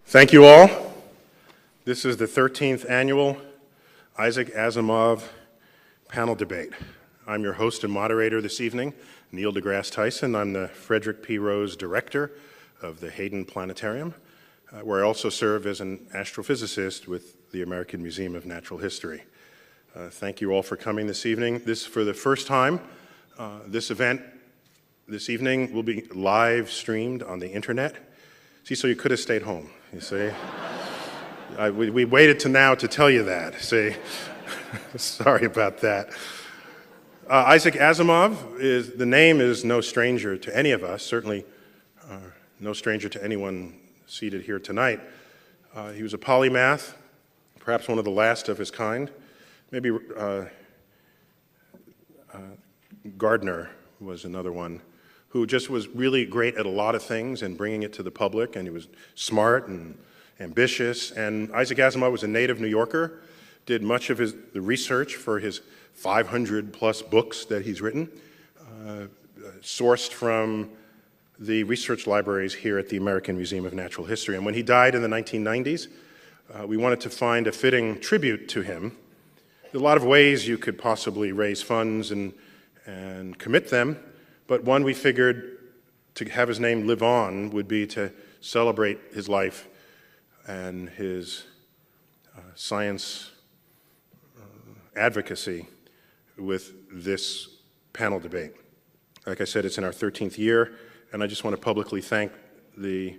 Thank you all. This is the 13th annual Isaac Asimov panel debate. I'm your host and moderator this evening, Neil deGrasse Tyson. I'm the Frederick P. Rose Director of the Hayden Planetarium, where I also serve as an astrophysicist with the American Museum of Natural History. Thank you all for coming this evening. For the first time, this event this evening will be live streamed on the internet. See, so you could have stayed home, you see? We waited to now to tell you that, see? Sorry about that. Isaac Asimov, the name is no stranger to any of us, certainly no stranger to anyone seated here tonight. He was a polymath, perhaps one of the last of his kind. Maybe Gardner was another one who just was really great at a lot of things and bringing it to the public, and he was smart and ambitious. And Isaac Asimov was a native New Yorker, did much of the research for his 500-plus books that he's written, sourced from the research libraries here at the American Museum of Natural History. And when he died in the 1990s, we wanted to find a fitting tribute to him. There are a lot of ways you could possibly raise funds and commit them, but one we figured to have his name live on would be to celebrate his life and his science advocacy with this panel debate. Like I said, it's in our 13th year, and I just want to publicly thank the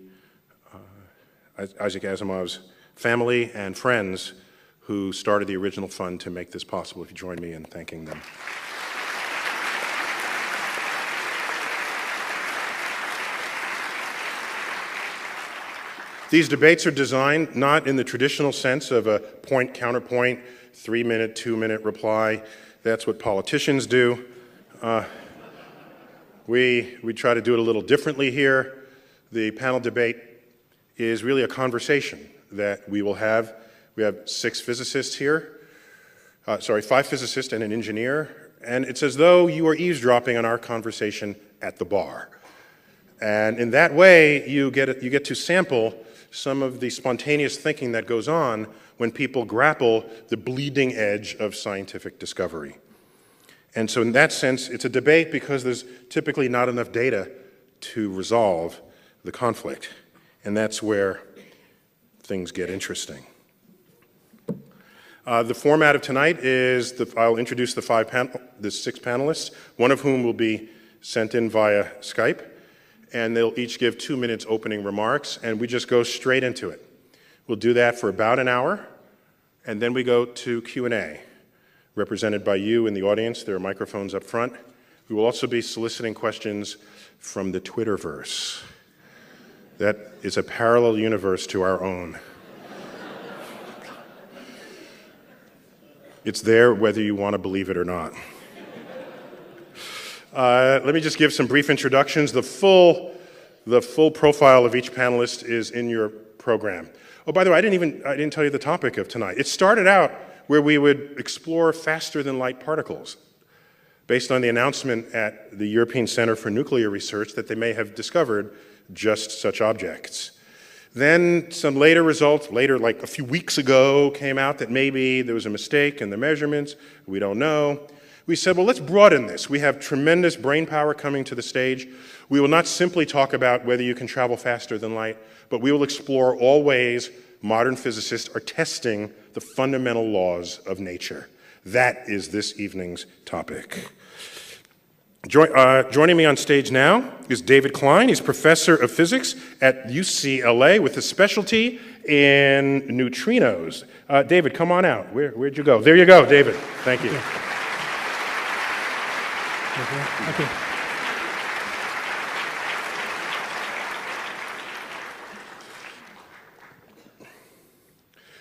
Isaac Asimov's family and friends who started the original fund to make this possible. If you join me in thanking them. These debates are designed not in the traditional sense of a point-counterpoint, 3-minute, 2-minute reply. That's what politicians do. We try to do it a little differently here. The panel debate is really a conversation that we will have. We have 6 physicists here, 5 physicists and an engineer, and it's as though you are eavesdropping on our conversation at the bar. And in that way, you get to sample some of the spontaneous thinking that goes on when people grapple the bleeding edge of scientific discovery. And so in that sense, it's a debate because there's typically not enough data to resolve the conflict. And that's where things get interesting. The format of tonight is I'll introduce the 6 panelists, one of whom will be sent in via Skype, and they'll each give 2 minutes opening remarks, and we just go straight into it. We'll do that for about an hour, and then we go to Q&A, represented by you in the audience. There are microphones up front. We will also be soliciting questions from the Twitterverse. That is a parallel universe to our own. It's there whether you want to believe it or not. Let me just give some brief introductions. The full profile of each panelist is in your program. Oh, by the way, I didn't tell you the topic of tonight. It started out where we would explore faster than light particles, based on the announcement at the European Center for Nuclear Research that they may have discovered just such objects. Then some later results, like a few weeks ago, came out that maybe there was a mistake in the measurements. We don't know. We said, well, let's broaden this. We have tremendous brain power coming to the stage. We will not simply talk about whether you can travel faster than light, but we will explore all ways modern physicists are testing the fundamental laws of nature. That is this evening's topic. Joining me on stage now is David Klein. He's professor of physics at UCLA with a specialty in neutrinos. David, come on out. Where'd you go? There you go, David. Thank you. Yeah. Okay.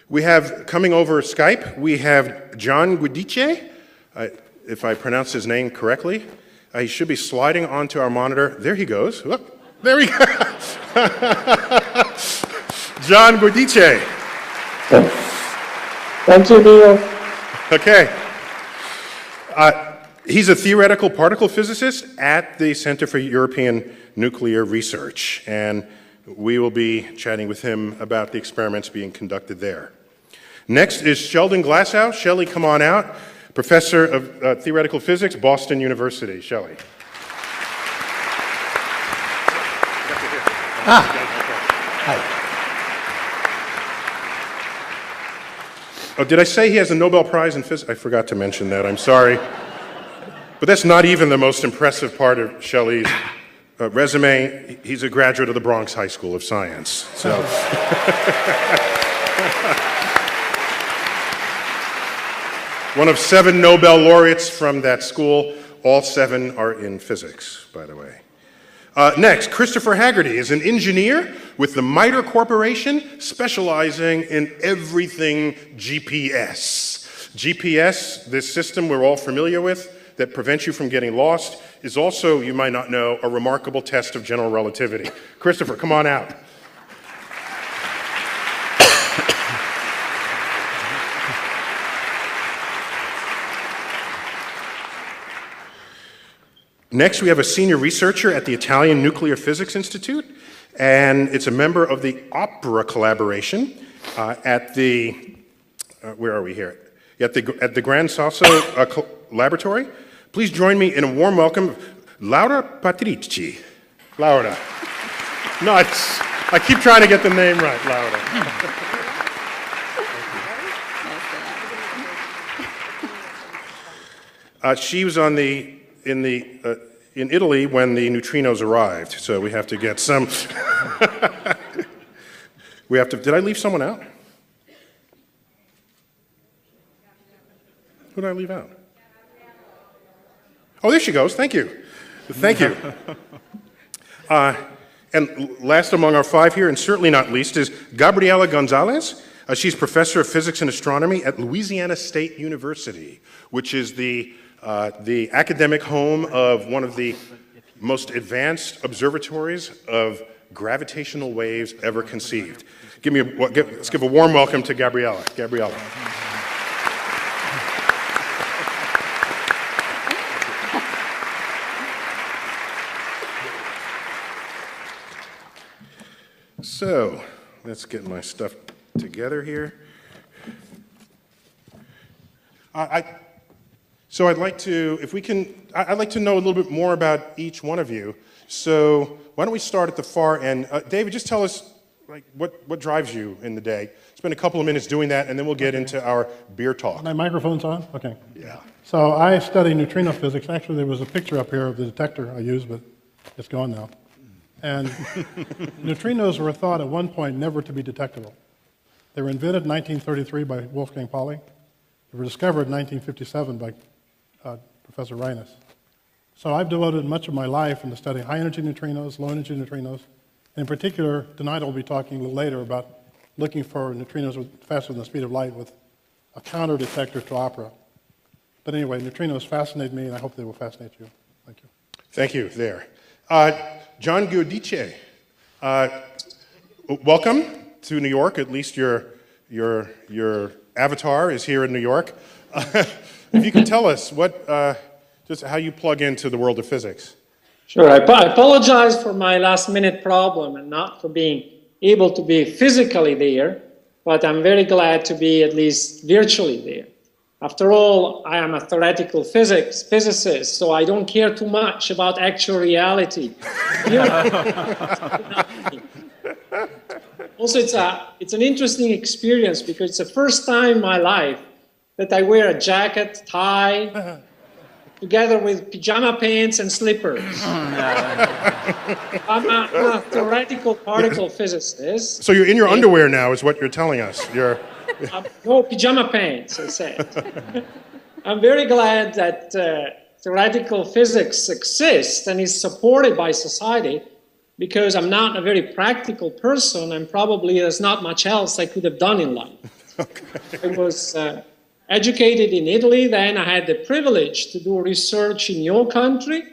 We have, coming over Skype, we have John Guidice, if I pronounce his name correctly. He should be sliding onto our monitor. There he goes. Oh, there we go. John Guidice. Thank you, Neil. Okay. He's a theoretical particle physicist at the Center for European Nuclear Research. And We will be chatting with him about the experiments being conducted there. Next is Sheldon Glashow. Shelley, come on out. Professor of Theoretical Physics, Boston University. Shelley. Hi. Oh, did I say he has a Nobel Prize in Physics? I forgot to mention that, I'm sorry. But that's not even the most impressive part of Shelley's resume. He's a graduate of the Bronx High School of Science. So. One of 7 Nobel laureates from that school. All 7 are in physics, by the way. Next, Christopher Haggerty is an engineer with the MITRE Corporation, specializing in everything GPS. GPS, this system we're all familiar with that prevents you from getting lost, is also, you might not know, a remarkable test of general relativity. Christopher, come on out. Next, we have a senior researcher at the Italian Nuclear Physics Institute, and it's a member of the OPERA collaboration at the, where are we here? At the Gran Sasso Laboratory. Please join me in a warm welcome of Laura Patrici. Laura. No, I keep trying to get the name right, Laura. She was on in Italy when the neutrinos arrived, so we have to get some. Did I leave someone out? Who did I leave out? Oh, there she goes. Thank you. Thank you. And last among our 5 here, and certainly not least, is Gabriela Gonzalez. She's professor of physics and astronomy at Louisiana State University, which is the academic home of one of the most advanced observatories of gravitational waves ever conceived. Let's give a warm welcome to Gabriela. Gabriela. So, let's get my stuff together here. So I'd like to, if we can, I'd like to know a little bit more about each one of you. So why don't we start at the far end? David, just tell us what drives you in the day. Spend a couple of minutes doing that, and then we'll get into our beer talk. My microphone's on? Okay. Yeah. So I study neutrino physics. Actually, there was a picture up here of the detector I used, but it's gone now. And neutrinos were thought at one point never to be detectable. They were invented in 1933 by Wolfgang Pauli. They were discovered in 1957 by Professor Reines. So I've devoted much of my life into studying high-energy neutrinos, low-energy neutrinos. And in particular, tonight I'll be talking a little later about looking for neutrinos faster than the speed of light with a counter detector to opera. But anyway, neutrinos fascinate me, and I hope they will fascinate you. Thank you. Thank you. There. John Giudice, welcome to New York. At least your avatar is here in New York. If you can tell us just how you plug into the world of physics. Sure. I apologize for my last-minute problem and not for being able to be physically there, but I'm very glad to be at least virtually there. After all, I am a theoretical physicist, so I don't care too much about actual reality. Also, it's an interesting experience because it's the first time in my life that I wear a jacket, tie, together with pajama pants and slippers. I'm a theoretical particle physicist. So you're in your underwear now, is what you're telling us. No, pajama pants, I said. I'm very glad that theoretical physics exists and is supported by society, because I'm not a very practical person, and probably there's not much else I could have done in life. Okay. I was educated in Italy, then I had the privilege to do research in your country.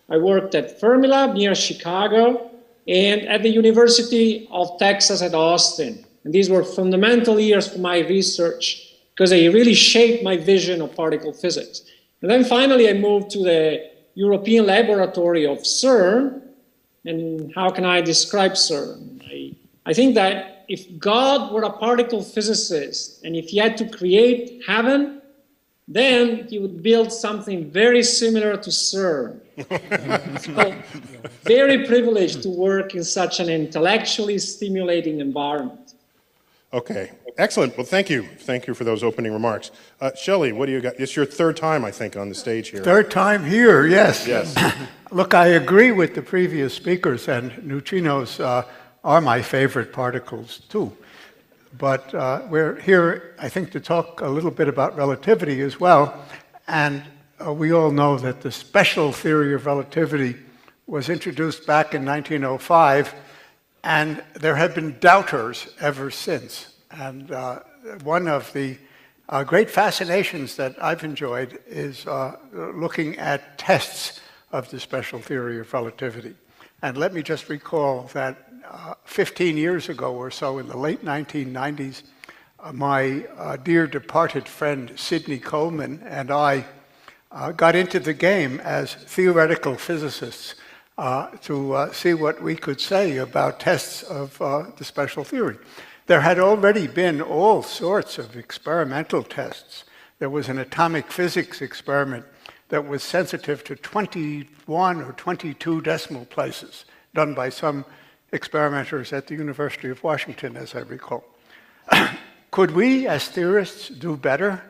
I worked at Fermilab near Chicago and at the University of Texas at Austin. And these were fundamental years for my research because they really shaped my vision of particle physics. And then finally I moved to the European laboratory of CERN. And how can I describe CERN? I think that if God were a particle physicist and if he had to create heaven, then he would build something very similar to CERN. So, very privileged to work in such an intellectually stimulating environment. Okay, excellent. Well, thank you. Thank you for those opening remarks. Shelley, what do you got? It's your third time, I think, on the stage here. Third time here, yes. Yes. Look, I agree with the previous speakers, and neutrinos are my favorite particles, too. But we're here, I think, to talk a little bit about relativity as well. And we all know that the special theory of relativity was introduced back in 1905, and there have been doubters ever since. And one of the great fascinations that I've enjoyed is looking at tests of the special theory of relativity. And let me just recall that 15 years ago or so, in the late 1990s, my dear departed friend Sidney Coleman and I got into the game as theoretical physicists to see what we could say about tests of the special theory. There had already been all sorts of experimental tests. There was an atomic physics experiment that was sensitive to 21 or 22 decimal places, done by some experimenters at the University of Washington, as I recall. Could we, as theorists, do better?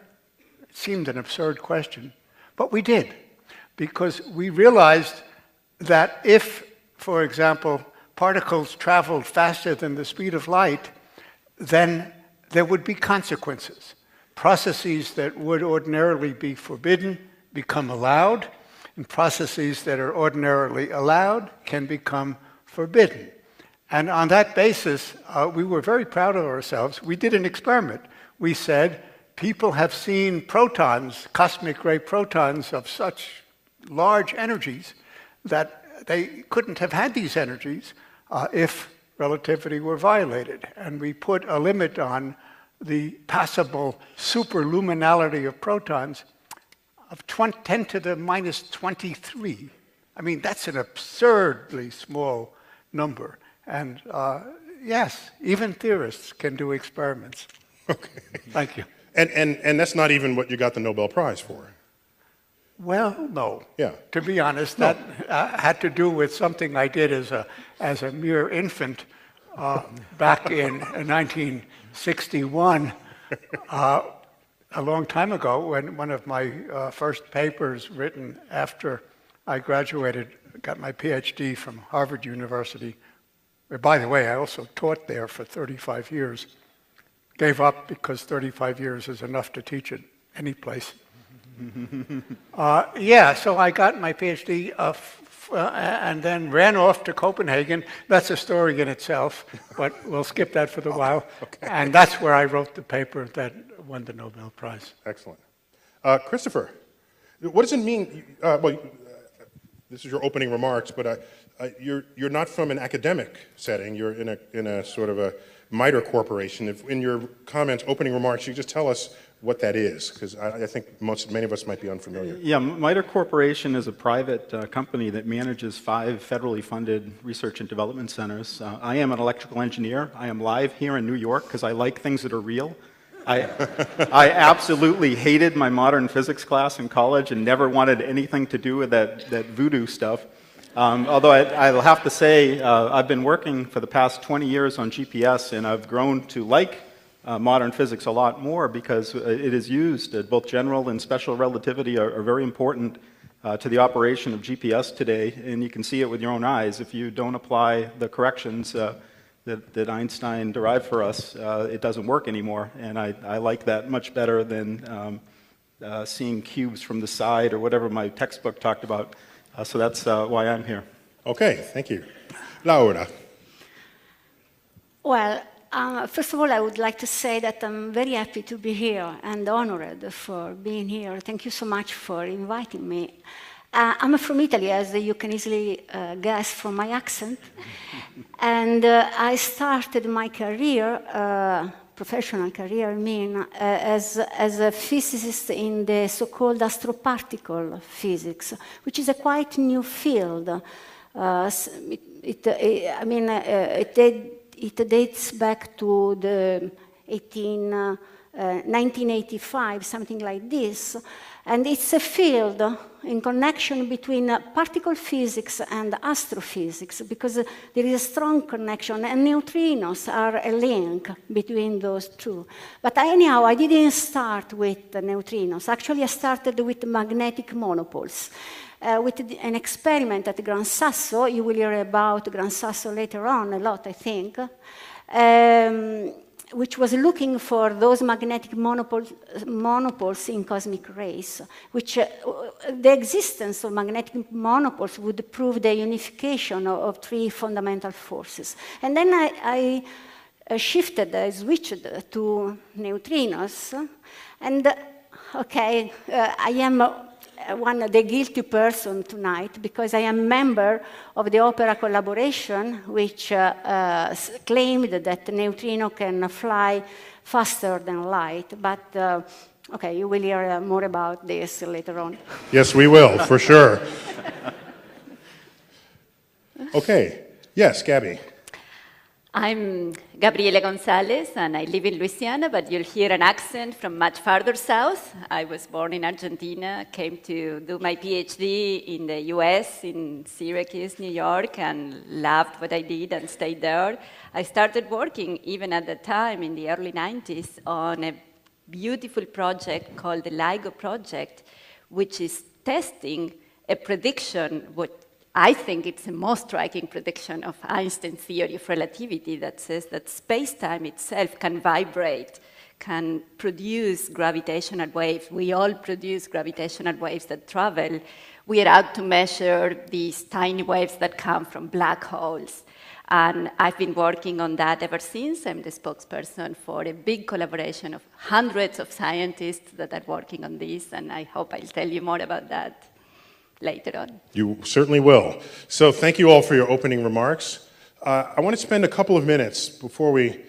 It seemed an absurd question, but we did, because we realized that if, for example, particles traveled faster than the speed of light, then there would be consequences. Processes that would ordinarily be forbidden become allowed, and processes that are ordinarily allowed can become forbidden. And on that basis, we were very proud of ourselves. We did an experiment. We said, people have seen protons, cosmic ray protons of such large energies that they couldn't have had these energies if relativity were violated. And we put a limit on the possible superluminality of protons of 10 to the minus 23. I mean, that's an absurdly small number. And yes, even theorists can do experiments. Okay. Thank you. And that's not even what you got the Nobel Prize for. Well, no. Yeah. To be honest, that had to do with something I did as a mere infant back in 1961, a long time ago, when one of my first papers written after I graduated, got my PhD from Harvard University, where, by the way, I also taught there for 35 years. Gave up because 35 years is enough to teach at any place. Yeah, so I got my PhD and then ran off to Copenhagen. That's a story in itself, but we'll skip that for the while. Okay. And that's where I wrote the paper that won the Nobel Prize. Excellent. Christopher, what does it mean? This is your opening remarks, but you're not from an academic setting. You're in a sort of a MITRE corporation. If in your comments, opening remarks, you just tell us what that is, because I think many of us might be unfamiliar. Yeah, MITRE Corporation is a private company that manages 5 federally funded research and development centers. I am an electrical engineer. I am live here in New York because I like things that are real. I absolutely hated my modern physics class in college and never wanted anything to do with that voodoo stuff. Although I'll have to say, I've been working for the past 20 years on GPS, and I've grown to like modern physics a lot more because it is used. Both general and special relativity are very important to the operation of GPS today, and you can see it with your own eyes. If you don't apply the corrections that Einstein derived for us, it doesn't work anymore, and I like that much better than seeing cubes from the side or whatever my textbook talked about. So that's why I'm here. Okay, thank you. Laura. Well, first of all, I would like to say that I'm very happy to be here and honored for being here. Thank you so much for inviting me. I'm from Italy, as you can easily guess from my accent. And I started my career, professional career, as a physicist in the so-called astroparticle physics, which is a quite new field. it dates back to the 1985, something like this. And it's a field in connection between particle physics and astrophysics, because there is a strong connection, and neutrinos are a link between those two. But anyhow, I didn't start with neutrinos. Actually, I started with magnetic monopoles. With an experiment at Gran Sasso. You will hear about Gran Sasso later on a lot, I think, which was looking for those magnetic monopoles in cosmic rays, which the existence of magnetic monopoles would prove the unification of three fundamental forces. And then I switched to neutrinos, and okay, I am the guilty person tonight, because I am a member of the Opera collaboration, which claimed that neutrino can fly faster than light. But okay, you will hear more about this later on. Yes, we will, for sure. Okay. Yes, Gabby. I'm Gabriela Gonzalez, and I live in Louisiana, but you'll hear an accent from much farther south. I was born in Argentina, came to do my PhD in the US, in Syracuse, New York, and loved what I did and stayed there. I started working, even at the time, in the early 90s, on a beautiful project called the LIGO project, which is testing a prediction, what I think it's the most striking prediction of Einstein's theory of relativity, that says that space-time itself can vibrate, can produce gravitational waves. We all produce gravitational waves that travel. We are out to measure these tiny waves that come from black holes. And I've been working on that ever since. I'm the spokesperson for a big collaboration of hundreds of scientists that are working on this, and I hope I'll tell you more about that later on. You certainly will. So thank you all for your opening remarks. I want to spend a couple of minutes before we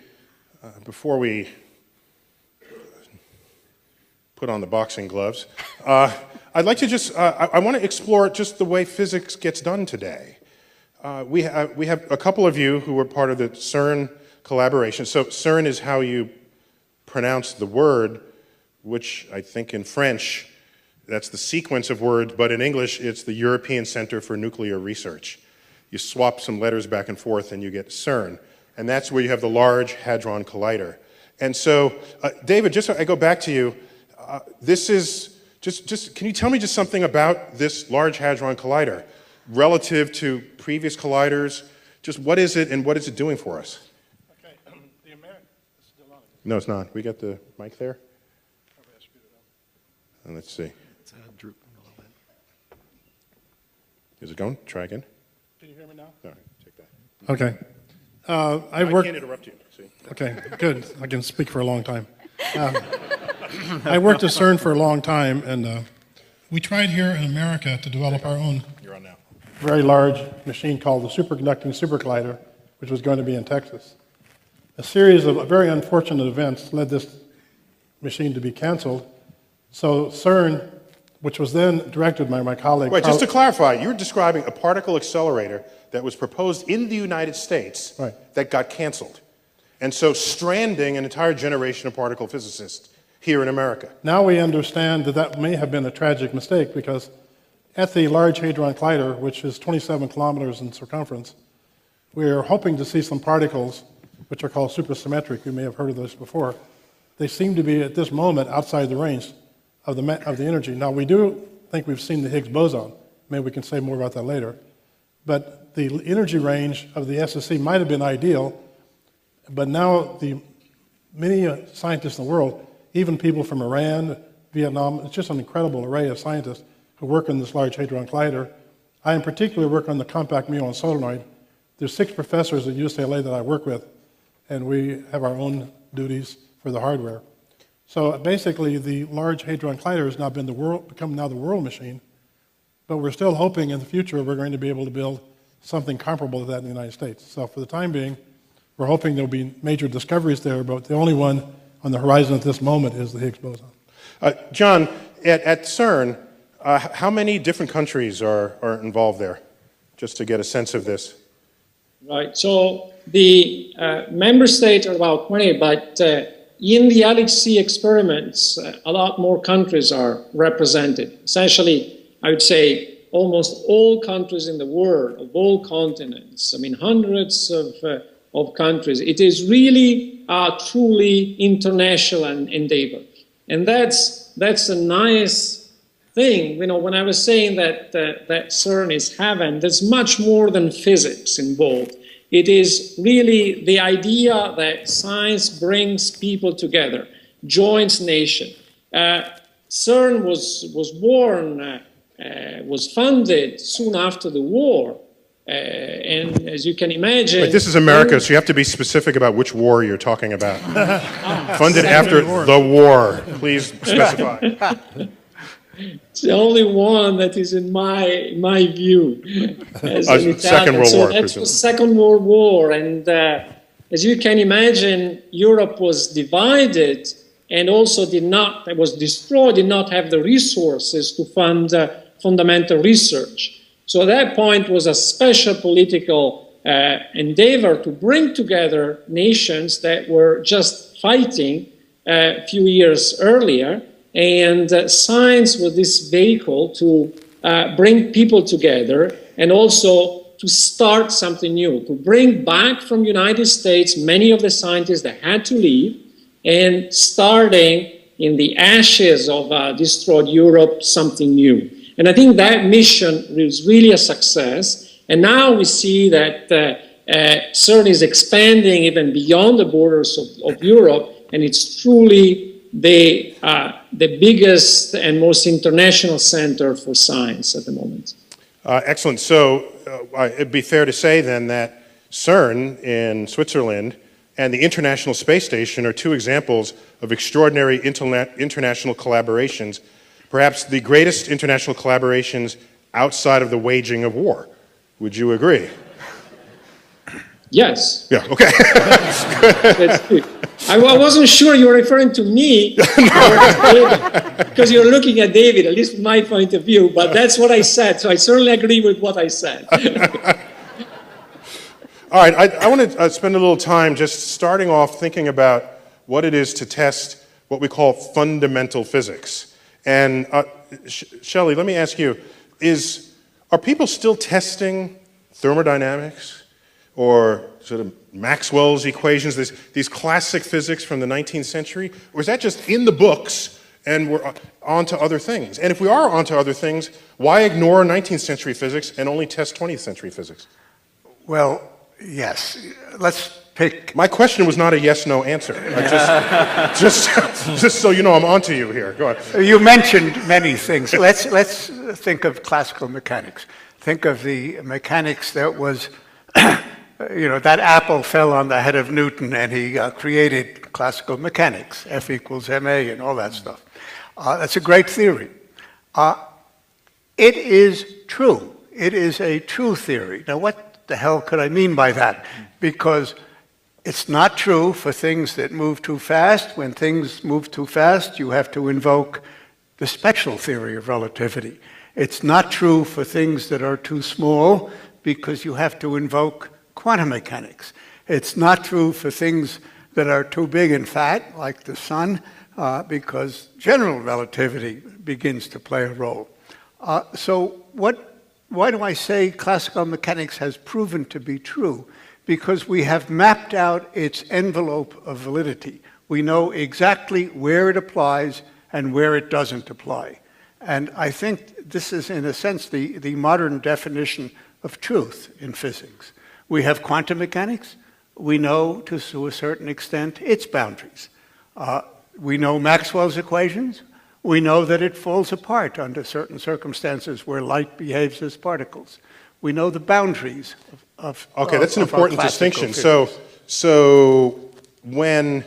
put on the boxing gloves. I'd like to just, I want to explore just the way physics gets done today. We have a couple of you who were part of the CERN collaboration. So CERN is how you pronounce the word, which I think in French, that's the sequence of words, but in English, it's the European Center for Nuclear Research. You swap some letters back and forth and you get CERN. And that's where you have the Large Hadron Collider. And so, David, just so I go back to you, this is, can you tell me just something about this Large Hadron Collider relative to previous colliders? Just what is it and what is it doing for us? Okay, the American, it's still on. No, it's not. We got the mic there? And let's see. It's drooping a little bit. Is it going? Try again. Can you hear me now? All right, take that. Okay. I can't interrupt you. See? Okay, good. I can speak for a long time. I worked at CERN for a long time, and we tried here in America to develop our own You're on now. very large machine called the Superconducting Supercollider, which was going to be in Texas. A series of very unfortunate events led this machine to be canceled. So CERN, which was then directed by my colleague... Wait, just to clarify, you're describing a particle accelerator that was proposed in the United States that got canceled. And so stranding an entire generation of particle physicists here in America. Now we understand that that may have been a tragic mistake, because at the Large Hadron Collider, which is 27 kilometers in circumference, we are hoping to see some particles which are called supersymmetric. You may have heard of this before. They seem to be, at this moment, outside the range of the energy. Now, we do think we've seen the Higgs boson. Maybe we can say more about that later. But the energy range of the SSC might have been ideal, but now many scientists in the world, even people from Iran, Vietnam, it's just an incredible array of scientists who work in this Large Hadron Collider. I in particular work on the compact muon solenoid. There's 6 professors at UCLA that I work with, and we have our own duties for the hardware. So basically, the Large Hadron Collider has now become the world machine, but we're still hoping in the future we're going to be able to build something comparable to that in the United States. So for the time being, we're hoping there'll be major discoveries there, but the only one on the horizon at this moment is the Higgs boson. John, at CERN, how many different countries are involved there, just to get a sense of this? Right. So the member states are about 20, but in the LHC experiments, a lot more countries are represented. Essentially, I would say almost all countries in the world, of all continents. I mean, hundreds of countries. It is really a truly international endeavor. And that's a nice thing. You know, when I was saying that CERN is heaven, there's much more than physics involved. It is really the idea that science brings people together, joins nations. CERN was born, was funded soon after the war. And as you can imagine... But this is America, so you have to be specific about which war you're talking about. Funded after the war. Please specify. It's the only one that is in my view as an Italian. Second World War. That's the Second World War, and as you can imagine, Europe was divided and also was destroyed, did not have the resources to fund fundamental research. So at that point was a special political endeavor to bring together nations that were just fighting a few years earlier. And science was this vehicle to bring people together and also to start something new, to bring back from the United States many of the scientists that had to leave and starting in the ashes of destroyed Europe something new. And I think that mission was really a success. And now we see that CERN is expanding even beyond the borders of Europe, and it's truly the biggest and most international center for science at the moment. Excellent. So it'd be fair to say then that CERN in Switzerland and the International Space Station are two examples of extraordinary international collaborations, perhaps the greatest international collaborations outside of the waging of war. Would you agree? Yes. Yeah, okay. That's good. I wasn't sure you were referring to me because you're looking at David, at least from my point of view, but that's what I said, so I certainly agree with what I said. All right, I want to spend a little time just starting off thinking about what it is to test what we call fundamental physics. And Shelley, let me ask you, are people still testing thermodynamics or sort of Maxwell's equations, these classic physics from the 19th century? Or is that just in the books and we're on to other things? And if we are on to other things, why ignore 19th century physics and only test 20th century physics? Well, yes. Let's pick... My question was not a yes-no answer. Just so you know, I'm onto you here. Go ahead. You mentioned many things. Let's think of classical mechanics. Think of the mechanics that was... You know, that apple fell on the head of Newton and he created classical mechanics, F equals ma and all that stuff. That's a great theory. It is true. It is a true theory. Now, what the hell could I mean by that? Because it's not true for things that move too fast. When things move too fast, you have to invoke the special theory of relativity. It's not true for things that are too small because you have to invoke quantum mechanics. It's not true for things that are too big and fat, like the sun, because general relativity begins to play a role. So why do I say classical mechanics has proven to be true? Because we have mapped out its envelope of validity. We know exactly where it applies and where it doesn't apply. And I think this is, in a sense, the modern definition of truth in physics. We have quantum mechanics. We know, to a certain extent, its boundaries. We know Maxwell's equations. We know that it falls apart under certain circumstances where light behaves as particles. We know the boundaries of Okay, that's an important distinction. Physics. So when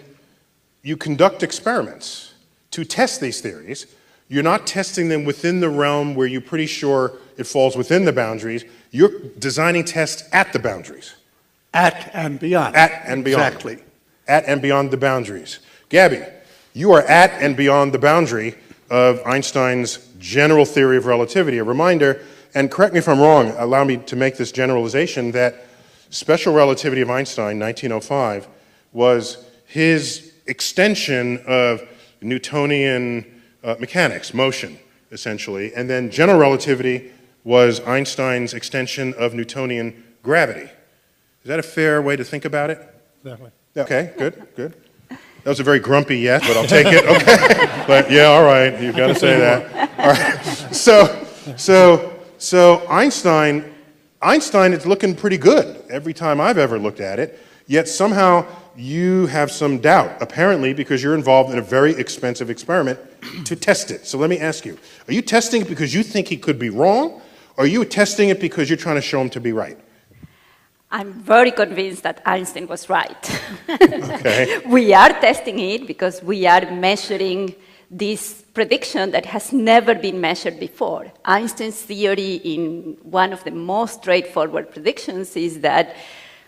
you conduct experiments to test these theories, you're not testing them within the realm where you're pretty sure it falls within the boundaries. You're designing tests at the boundaries. At and beyond. At and beyond. Exactly. At and beyond the boundaries. Gabby, you are at and beyond the boundary of Einstein's general theory of relativity. A reminder, and correct me if I'm wrong, allow me to make this generalization, that special relativity of Einstein, 1905, was his extension of Newtonian mechanics, motion, essentially, and then general relativity was Einstein's extension of Newtonian gravity. Is that a fair way to think about it? Exactly. Okay, good, good. That was a very grumpy yes, but I'll take it. Okay, but yeah, all right, you've got to say that. All right. So Einstein is looking pretty good every time I've ever looked at it. Yet somehow you have some doubt, apparently because you're involved in a very expensive experiment to test it. So let me ask you: are you testing it because you think he could be wrong, or are you testing it because you're trying to show him to be right? I'm very convinced that Einstein was right. Okay. We are testing it because we are measuring this prediction that has never been measured before. Einstein's theory in one of the most straightforward predictions is that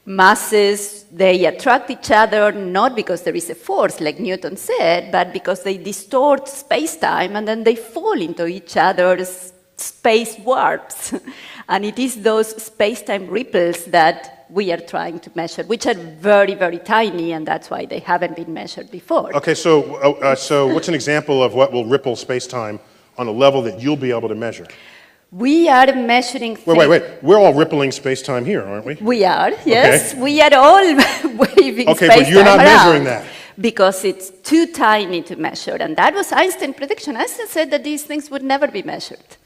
masses, they attract each other not because there is a force, like Newton said, but because they distort space-time and then they fall into each other's space warps. And it is those space-time ripples that we are trying to measure, which are very, very tiny, and that's why they haven't been measured before. Okay, so what's an example of what will ripple space-time on a level that you'll be able to measure? We are measuring things. Wait. We're all rippling space-time here, aren't we? We are, yes. Okay. We are all waving Okay, space-time but you're not around measuring that. because it's too tiny to measure. And that was Einstein's prediction. Einstein said that these things would never be measured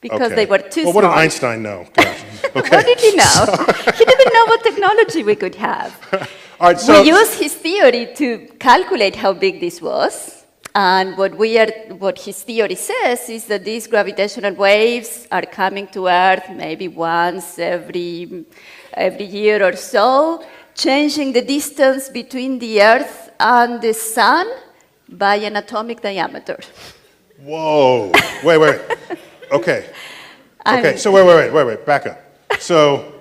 because Okay. they were too well, small. what did Einstein know? Gosh. Okay. What did he know? He didn't know what technology we could have. All right, so We used his theory to calculate how big this was. And what his theory says is that these gravitational waves are coming to Earth maybe once every year or so, changing the distance between the Earth and the Sun by an atomic diameter. Whoa. Wait. Okay. Okay, so wait, back up. So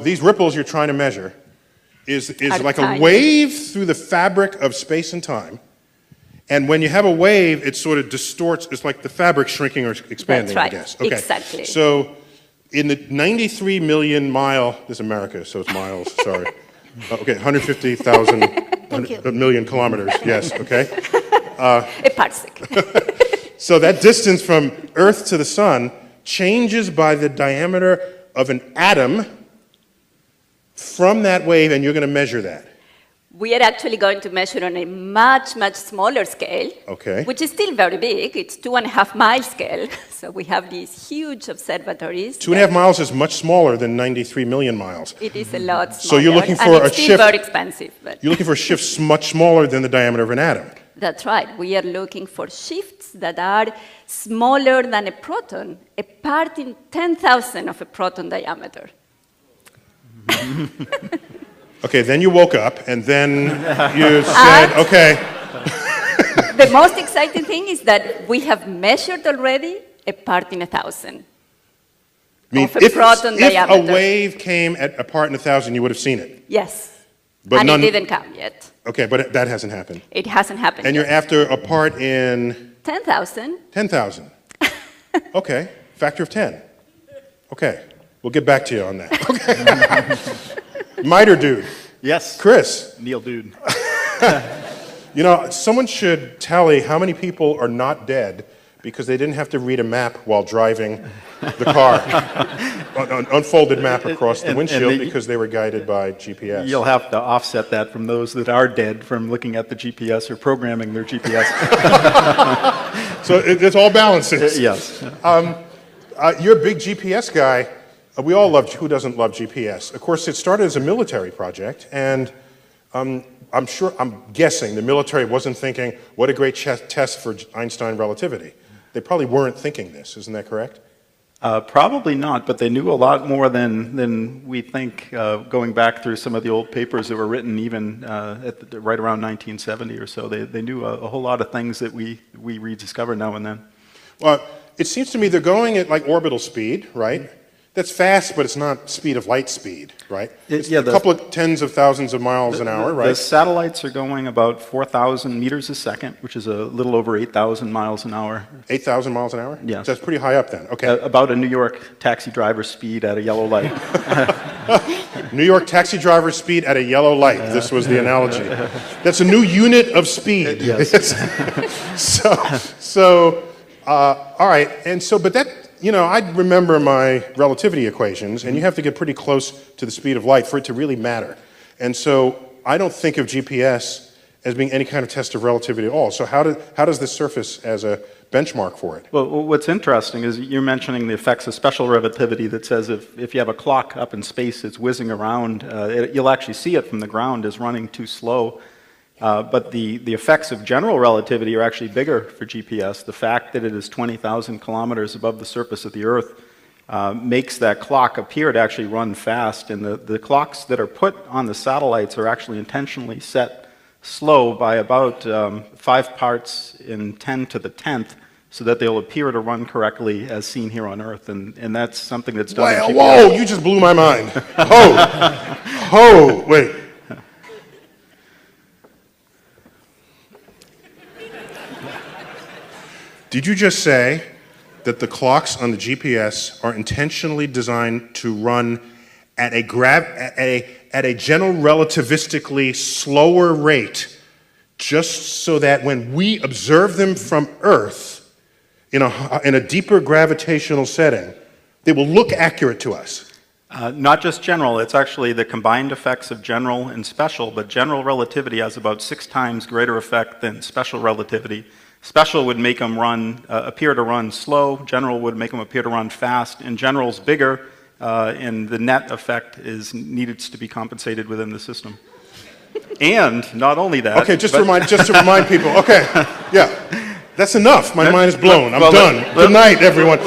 these ripples you're trying to measure is like tiny. a wave through the fabric of space and time. And when you have a wave, it sort of distorts, it's like the fabric shrinking or expanding, That's right. I guess. Okay. Exactly. So in the 93 million mile, this is America, so it's miles, sorry. Okay, 150,000 a million kilometers, yes, okay. A parsec. So that distance from Earth to the Sun changes by the diameter of an atom from that wave, and you're going to measure that. We are actually going to measure on a much, much smaller scale, Okay. which is still very big. It's 2.5 mile scale. So we have these huge observatories. 2.5 miles is much smaller than 93 million miles. It is a lot smaller. So you're looking for and a it's still shift- very expensive. But You're looking for shifts much smaller than the diameter of an atom. that's right. We are looking for shifts that are smaller than a proton, a part in 10,000 of a proton diameter. Okay, then you woke up, and then you said, okay. The most exciting thing is that we have measured already a part in 1,000. I mean, Of a proton if diameter. a wave came at a part in 1,000, you would have seen it. Yes. But and none- it didn't come yet. Okay, but that hasn't happened. It hasn't happened And yet. you're after a part in 10,000. 10,000. Okay, factor of 10. Okay, we'll get back to you on that. Okay. Miter dude. Yes. Chris, Neil Dude. you know, someone should tally how many people are not dead because they didn't have to read a map while driving the car. An unfolded map across the And windshield because they were guided by GPS. You'll have to offset that from those that are dead from looking at the GPS or programming their GPS. So it's all balances. Yes. You're a big GPS guy. We all love, who doesn't love GPS? Of course, it started as a military project, and I'm guessing the military wasn't thinking, what a great test for Einstein relativity. They probably weren't thinking this, isn't that correct? Probably not, but they knew a lot more than we think, going back through some of the old papers that were written even right around 1970 or so. They knew a whole lot of things that we rediscover now and then. Well, it seems to me they're going at like orbital speed, right? That's fast, but it's not speed of light speed, right? It's yeah, a couple of tens of thousands of miles an hour, right? The satellites are going about 4,000 meters a second, which is a little over 8,000 miles an hour. 8,000 miles an hour? Yes. So that's pretty high up then. Okay. About a New York taxi driver speed at a yellow light. New York taxi driver speed at a yellow light. This was the analogy. That's a new unit of speed. Yes. All right. And so, but that, you know, I remember my relativity equations, and you have to get pretty close to the speed of light for it to really matter. And so I don't think of GPS as being any kind of test of relativity at all. So how does this surface as a benchmark for it? Well, what's interesting is you're mentioning the effects of special relativity that says if you have a clock up in space, it's whizzing around, you'll actually see it from the ground as running too slow. But the effects of general relativity are actually bigger for GPS. The fact that it is 20,000 kilometers above the surface of the Earth makes that clock appear to actually run fast. And the clocks that are put on the satellites are actually intentionally set slow by about 5 parts in 10 to the 10th, so that they'll appear to run correctly as seen here on Earth. And that's something that's done in GPS. Whoa, you just blew my mind. Wait. Did you just say that the clocks on the GPS are intentionally designed to run at a general relativistically slower rate, just so that when we observe them from Earth in a deeper gravitational setting, they will look accurate to us? Not just general, it's actually the combined effects of general and special, but general relativity has about 6 times greater effect than special relativity. Special would make them appear to run slow, general would make them appear to run fast, and general's bigger, and the net effect needs to be compensated within the system. And not only that... Okay, just to remind people, okay, yeah. That's enough. My mind is blown. I'm done. Good night, everyone.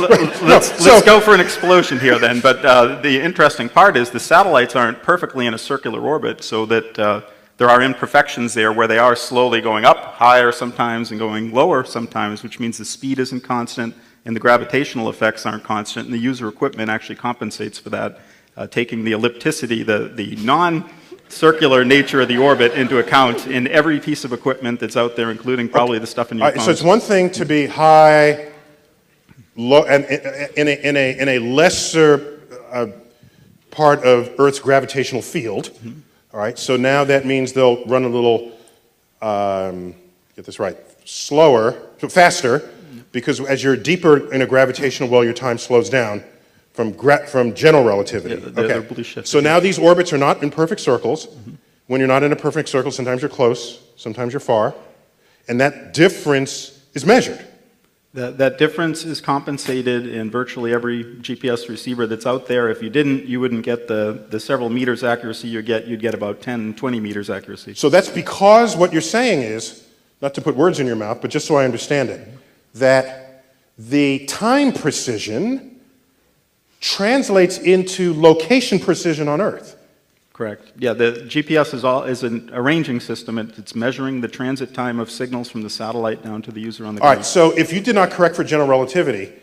Let's go for an explosion here then. But the interesting part is the satellites aren't perfectly in a circular orbit, so that there are imperfections there where they are slowly going up higher sometimes and going lower sometimes, which means the speed isn't constant and the gravitational effects aren't constant, and the user equipment actually compensates for that, taking the ellipticity, the non-circular nature of the orbit into account in every piece of equipment that's out there, including probably the stuff in your phone. So it's one thing to be high, low, and in a lesser part of Earth's gravitational field. Mm-hmm. All right, so now that means they'll run a little, get this right, faster, because as you're deeper in a gravitational well, your time slows down from general relativity. Yeah, okay. So now these orbits are not in perfect circles. Mm-hmm. When you're not in a perfect circle, sometimes you're close, sometimes you're far, and that difference is measured. That difference is compensated in virtually every GPS receiver that's out there. If you didn't, you wouldn't get the several meters accuracy you'd get about 10, 20 meters accuracy. So that's because what you're saying is, not to put words in your mouth, but just so I understand it, that the time precision translates into location precision on Earth. Correct. Yeah, the GPS is an arranging system. It's measuring the transit time of signals from the satellite down to the user on the ground. All right, so if you did not correct for general relativity,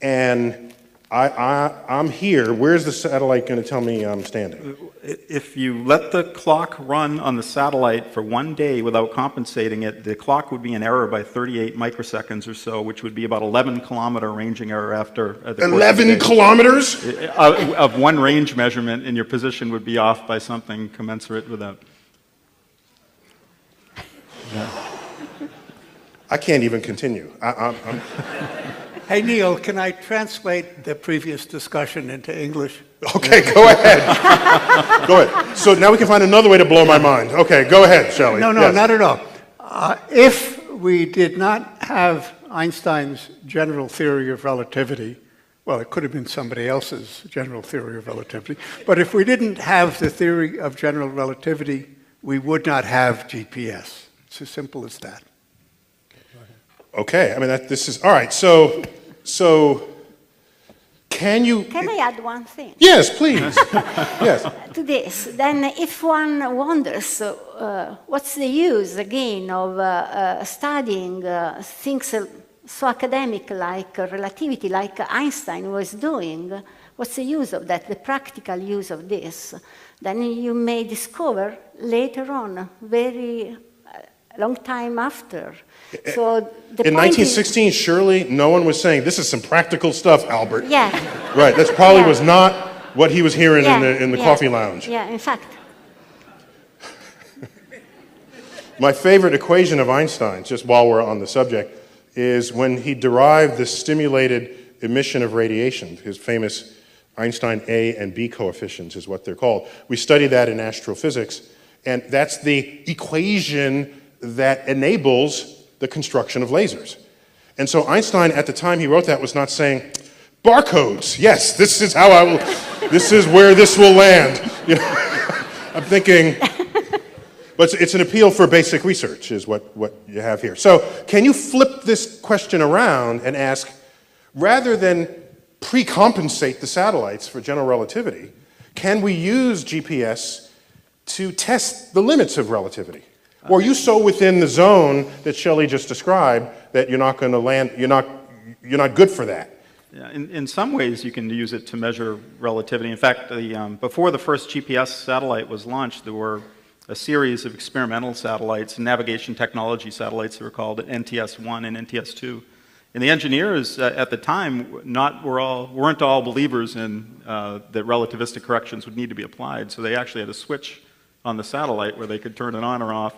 and I'm here, where's the satellite going to tell me I'm standing? If you let the clock run on the satellite for 1 day without compensating it, the clock would be in error by 38 microseconds or so, which would be about 11-kilometer ranging error after the 11 kilometers? Of one range measurement, and your position would be off by something commensurate with that. Yeah. I can't even continue. Hey, Neil, can I translate the previous discussion into English? Okay, go ahead. Go ahead. So now we can find another way to blow my mind. Okay, go ahead, Shelley. No, yes. Not at all. If we did not have Einstein's general theory of relativity, well, it could have been somebody else's general theory of relativity, but if we didn't have the theory of general relativity, we would not have GPS. It's as simple as that. Okay, I mean, this is, all right, so can I add one thing? Yes, please. Yes. To this, then if one wonders what's the use, again, of studying things so academic like relativity, like Einstein was doing, what's the use of that, the practical use of this? Then you may discover later on, very long time after. So the In point 1916, surely no one was saying, this is some practical stuff, Albert. is, yeah, Right, that's probably Yeah. was not what he was hearing in the yeah, coffee lounge. Yeah, in fact. My favorite equation of Einstein's, just while we're on the subject, is when he derived the stimulated emission of radiation, his famous Einstein A and B coefficients is what they're called. We study that in astrophysics, and that's the equation that enables the construction of lasers. And so Einstein, at the time he wrote that, was not saying, barcodes, yes, this is how I will, this is where this will land. You know, I'm thinking, but it's an appeal for basic research is what you have here. So can you flip this question around and ask, rather than pre-compensate the satellites for general relativity, can we use GPS to test the limits of relativity? Or are you so within the zone that Shelley just described that you're not going to land, you're not good for that? Yeah, in some ways, you can use it to measure relativity. In fact, before the first GPS satellite was launched, there were a series of experimental satellites, navigation technology satellites they were called, NTS-1 and NTS-2. And the engineers at the time weren't all believers in that relativistic corrections would need to be applied, so they actually had a switch on the satellite where they could turn it on or off.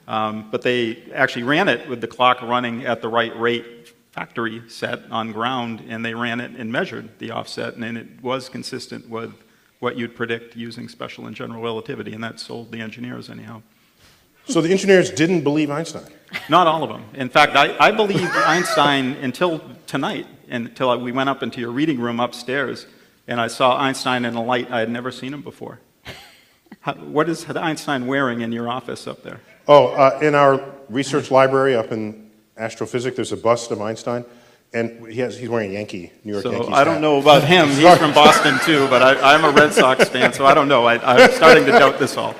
But they actually ran it with the clock running at the right rate, factory set on ground, and they ran it and measured the offset, and it was consistent with what you'd predict using special and general relativity, and that sold the engineers anyhow. So the engineers didn't believe Einstein? Not all of them. In fact, I believed Einstein until tonight, until we went up into your reading room upstairs, and I saw Einstein in a light I had never seen him before. What is Einstein wearing in your office up there? Oh, in our research library up in astrophysics, there's a bust of Einstein, and he's wearing New York Yankees So I don't hat. know about him. He's from Boston too, but I'm a Red Sox fan, so I don't know. I'm starting to doubt this all.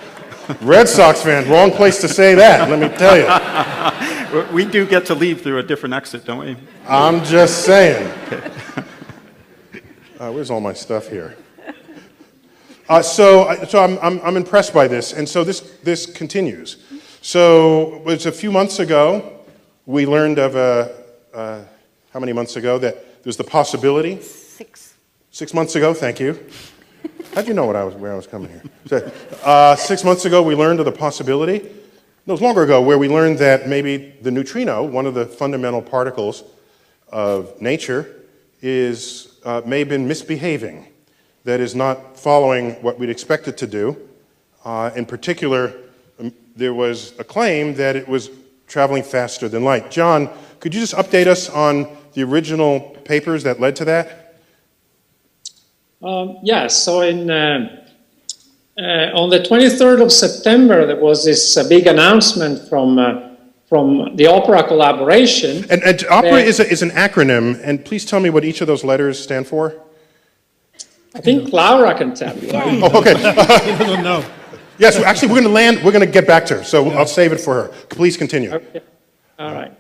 Red Sox fan, wrong place to say that, let me tell you. We do get to leave through a different exit, don't we? I'm just saying. Where's all my stuff here? So I'm impressed by this, and so this continues. So it was a few months ago, we learned of how many months ago, that there's the possibility? 6 months ago, thank you. How'd you know where I was coming here? So, 6 months ago, we learned of the possibility. No, it was longer ago, where we learned that maybe the neutrino, one of the fundamental particles of nature, may have been misbehaving. That is not following what we'd expect it to do. In particular, there was a claim that it was traveling faster than light. John, could you just update us on the original papers that led to that? Yes, so on the 23rd of September, there was this big announcement from the Opera collaboration. And Opera is an acronym, and please tell me what each of those letters stand for. I think Laura can tell you. Oh, okay. He doesn't know. Yes, actually, we're going to get back to her, so I'll save it for her. Please continue. Okay. All right.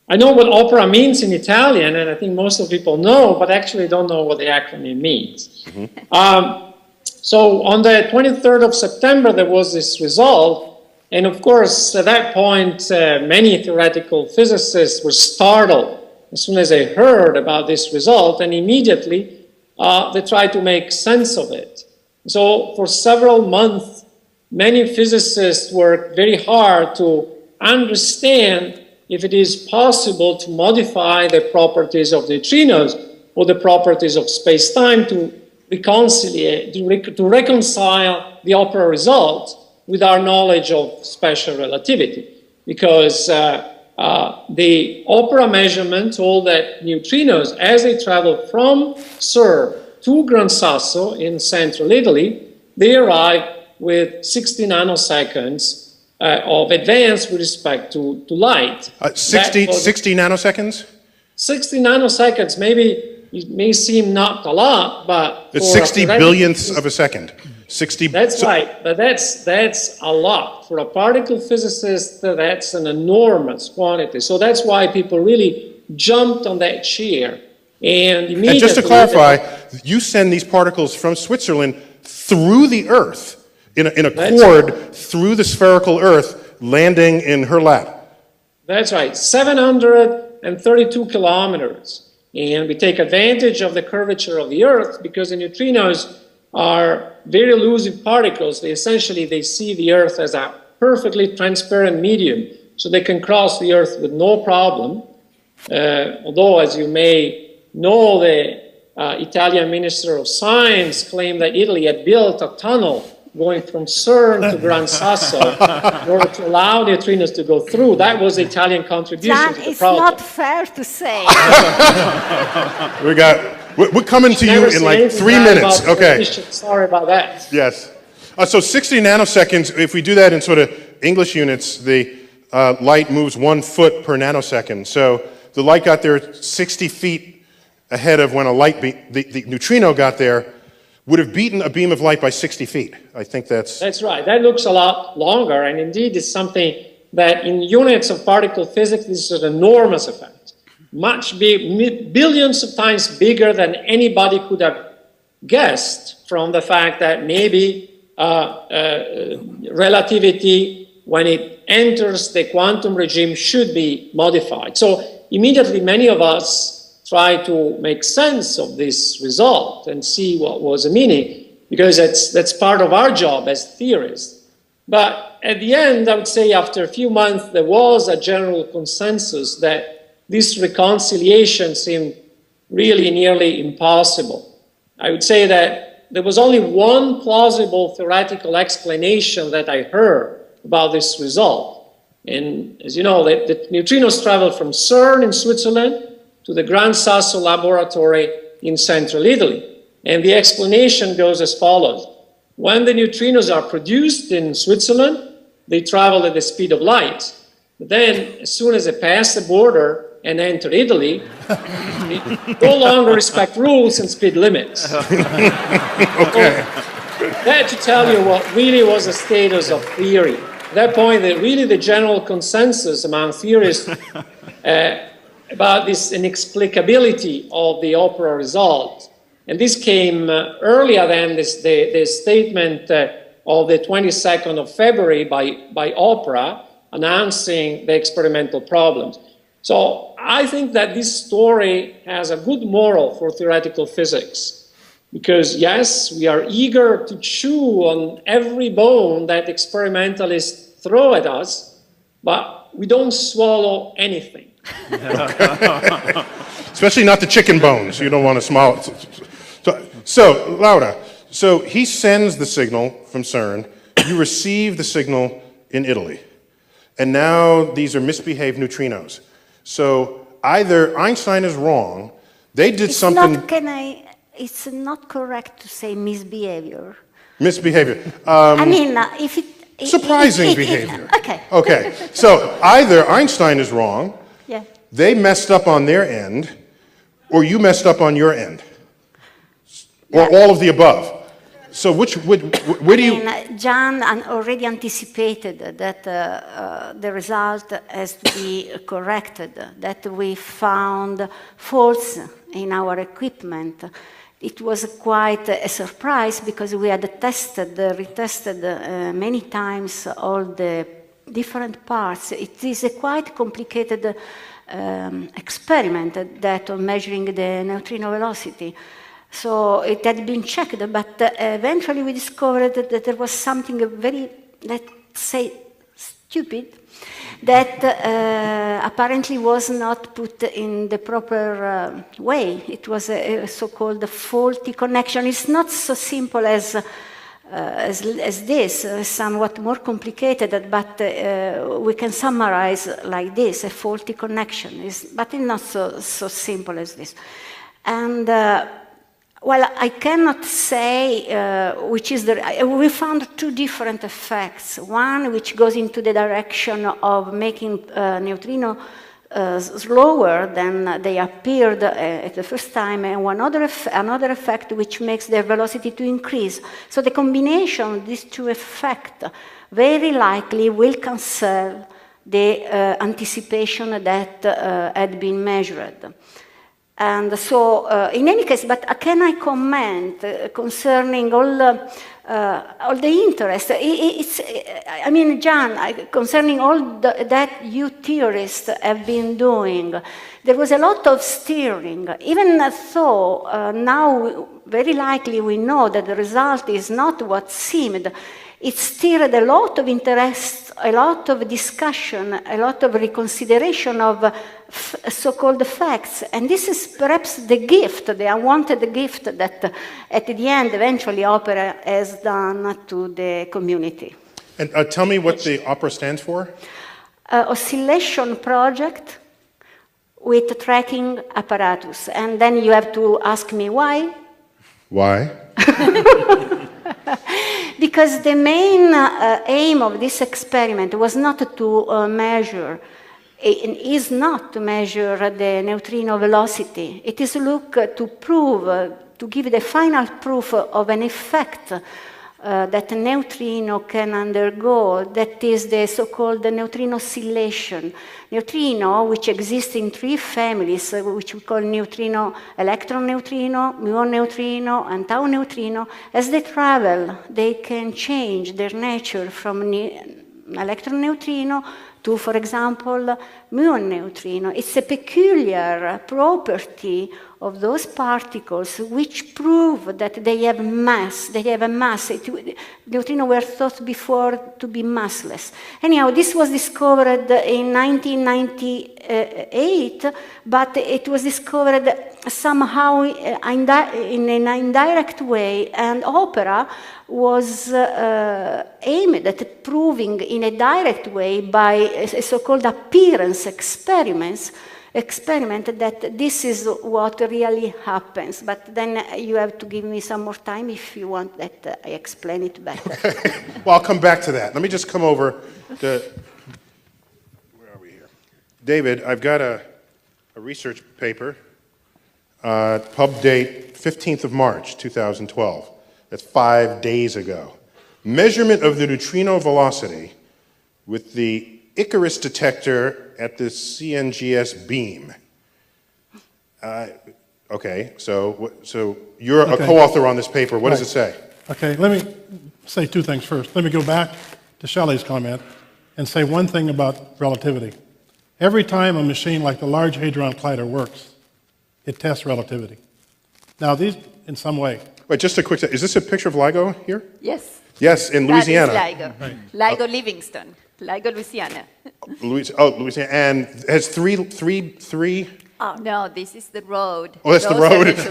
I know what opera means in Italian, and I think most of people know, but actually don't know what the acronym means. Mm-hmm. So on the 23rd of September, there was this result, and of course, at that point, many theoretical physicists were startled as soon as they heard about this result, and immediately they tried to make sense of it. So for several months, many physicists worked very hard to understand if it is possible to modify the properties of neutrinos or the properties of space-time to reconcile the opera result with our knowledge of special relativity. Because the opera measurement told that neutrinos, as they travel from CERN to Gran Sasso in central Italy, they arrive with 60 nanoseconds of advance with respect to light. 60 nanoseconds? 60 nanoseconds, maybe it may seem not a lot, but it's 60 billionths of a second. 60. That's right, but that's a lot. For a particle physicist, that's an enormous quantity. So that's why people really jumped on that chair And immediately... And just to clarify, you send these particles from Switzerland through the Earth, in a cord through the spherical Earth, landing in her lab. That's right, 732 kilometers. And we take advantage of the curvature of the Earth because the neutrinos are very elusive particles. They see the Earth as a perfectly transparent medium, so they can cross the Earth with no problem. Although, as you may know, the Italian Minister of Science claimed that Italy had built a tunnel going from CERN to Gran Sasso in order to allow neutrinos to go through. That was the Italian contribution John, to the it's project. not fair to say. We're coming to you in like 3 minutes. Okay. Sorry about that. Yes. So 60 nanoseconds, if we do that in sort of English units, the light moves 1 foot per nanosecond. So the light got there 60 feet ahead of when the neutrino got there, would have beaten a beam of light by 60 feet. I think that's... That's right. That looks a lot longer, and indeed it's something that in units of particle physics, this is an enormous effect. Much big, billions of times bigger than anybody could have guessed from the fact that maybe relativity, when it enters the quantum regime, should be modified. So immediately many of us try to make sense of this result and see what was the meaning, because that's part of our job as theorists. But at the end, I would say after a few months, there was a general consensus that this reconciliation seemed really nearly impossible. I would say that there was only one plausible theoretical explanation that I heard about this result. And as you know, the neutrinos traveled from CERN in Switzerland to the Gran Sasso laboratory in central Italy. And the explanation goes as follows. When the neutrinos are produced in Switzerland, they travel at the speed of light. But then, as soon as they pass the border and enter Italy, they no longer respect rules and speed limits. Okay. That to tell you what really was the status of theory. At that point, really the general consensus among theorists about this inexplicability of the opera result. And this came earlier than the statement of the 22nd of February by opera announcing the experimental problems. So I think that this story has a good moral for theoretical physics, because yes, we are eager to chew on every bone that experimentalists throw at us, but we don't swallow anything. Especially not the chicken bones. You don't want to smell it. So, Laura, so he sends the signal from CERN. You receive the signal in Italy. And now these are misbehaved neutrinos. So either Einstein is wrong, they did something... It's not correct to say misbehavior. Misbehavior. I mean, if it... Surprising behavior. Okay. Okay. So either Einstein is wrong, yeah. They messed up on their end, or you messed up on your end. Or all of the above. So where do you... John already anticipated that the result has to be corrected, that we found faults in our equipment. It was quite a surprise because we had retested many times all the different parts. It is a quite complicated experiment that of measuring the neutrino velocity. So it had been checked, but eventually we discovered that there was something very, let's say, stupid, that apparently was not put in the proper way. It was a so-called faulty connection. It's not so simple as this, somewhat more complicated, but we can summarize like this: a faulty connection. But it's not so simple as this. And well, I cannot say which is we found two different effects. One which goes into the direction of making neutrino slower than they appeared at the first time, and another effect which makes their velocity to increase. So the combination of these two effects very likely will cancel the anticipation that had been measured. And so, in any case, but can I comment concerning all the interest? I mean, John, concerning all that you theorists have been doing, there was a lot of steering, even though now very likely we know that the result is not what seemed. It stirred a lot of interest, a lot of discussion, a lot of reconsideration of so-called facts. And this is perhaps the gift, the unwanted gift that at the end, eventually, opera has done to the community. And tell me what the opera stands for? Oscillation project with tracking apparatus. And then you have to ask me why. Why? Because the main aim of this experiment was not to measure, is not to measure the neutrino velocity. It is to prove, to give the final proof of an effect that a neutrino can undergo, that is the so-called neutrino oscillation. Neutrino, which exists in three families, which we call neutrino, electron neutrino, muon neutrino, and tau neutrino, as they travel, they can change their nature from electron neutrino to, for example, muon neutrino. It's a peculiar property of those particles which prove that they have mass, they have a mass. Neutrinos were thought before to be massless. Anyhow, this was discovered in 1998, but it was discovered somehow in an indirect way, and opera was aimed at proving in a direct way by a so-called appearance experiment that this is what really happens. But then you have to give me some more time if you want that I explain it better. Okay. Well, I'll come back to that. Let me just come over to, where are we here? David, I've got a research paper, pub date 15th of March, 2012. That's 5 days ago. Measurement of the neutrino velocity with the Icarus detector at the CNGS beam. Okay, so you're a co-author on this paper. What does it say? Okay, let me say two things first. Let me go back to Shelley's comment and say one thing about relativity. Every time a machine like the Large Hadron Collider works, it tests relativity. Now, these, in some way... Wait, just a quick second. Is this a picture of LIGO here? Yes. Yes, in Louisiana. That is LIGO. Right. LIGO Livingston. LIGO Louisiana. Louisiana. And has three... Oh, no, this is the road. Oh, that's the Those road? are the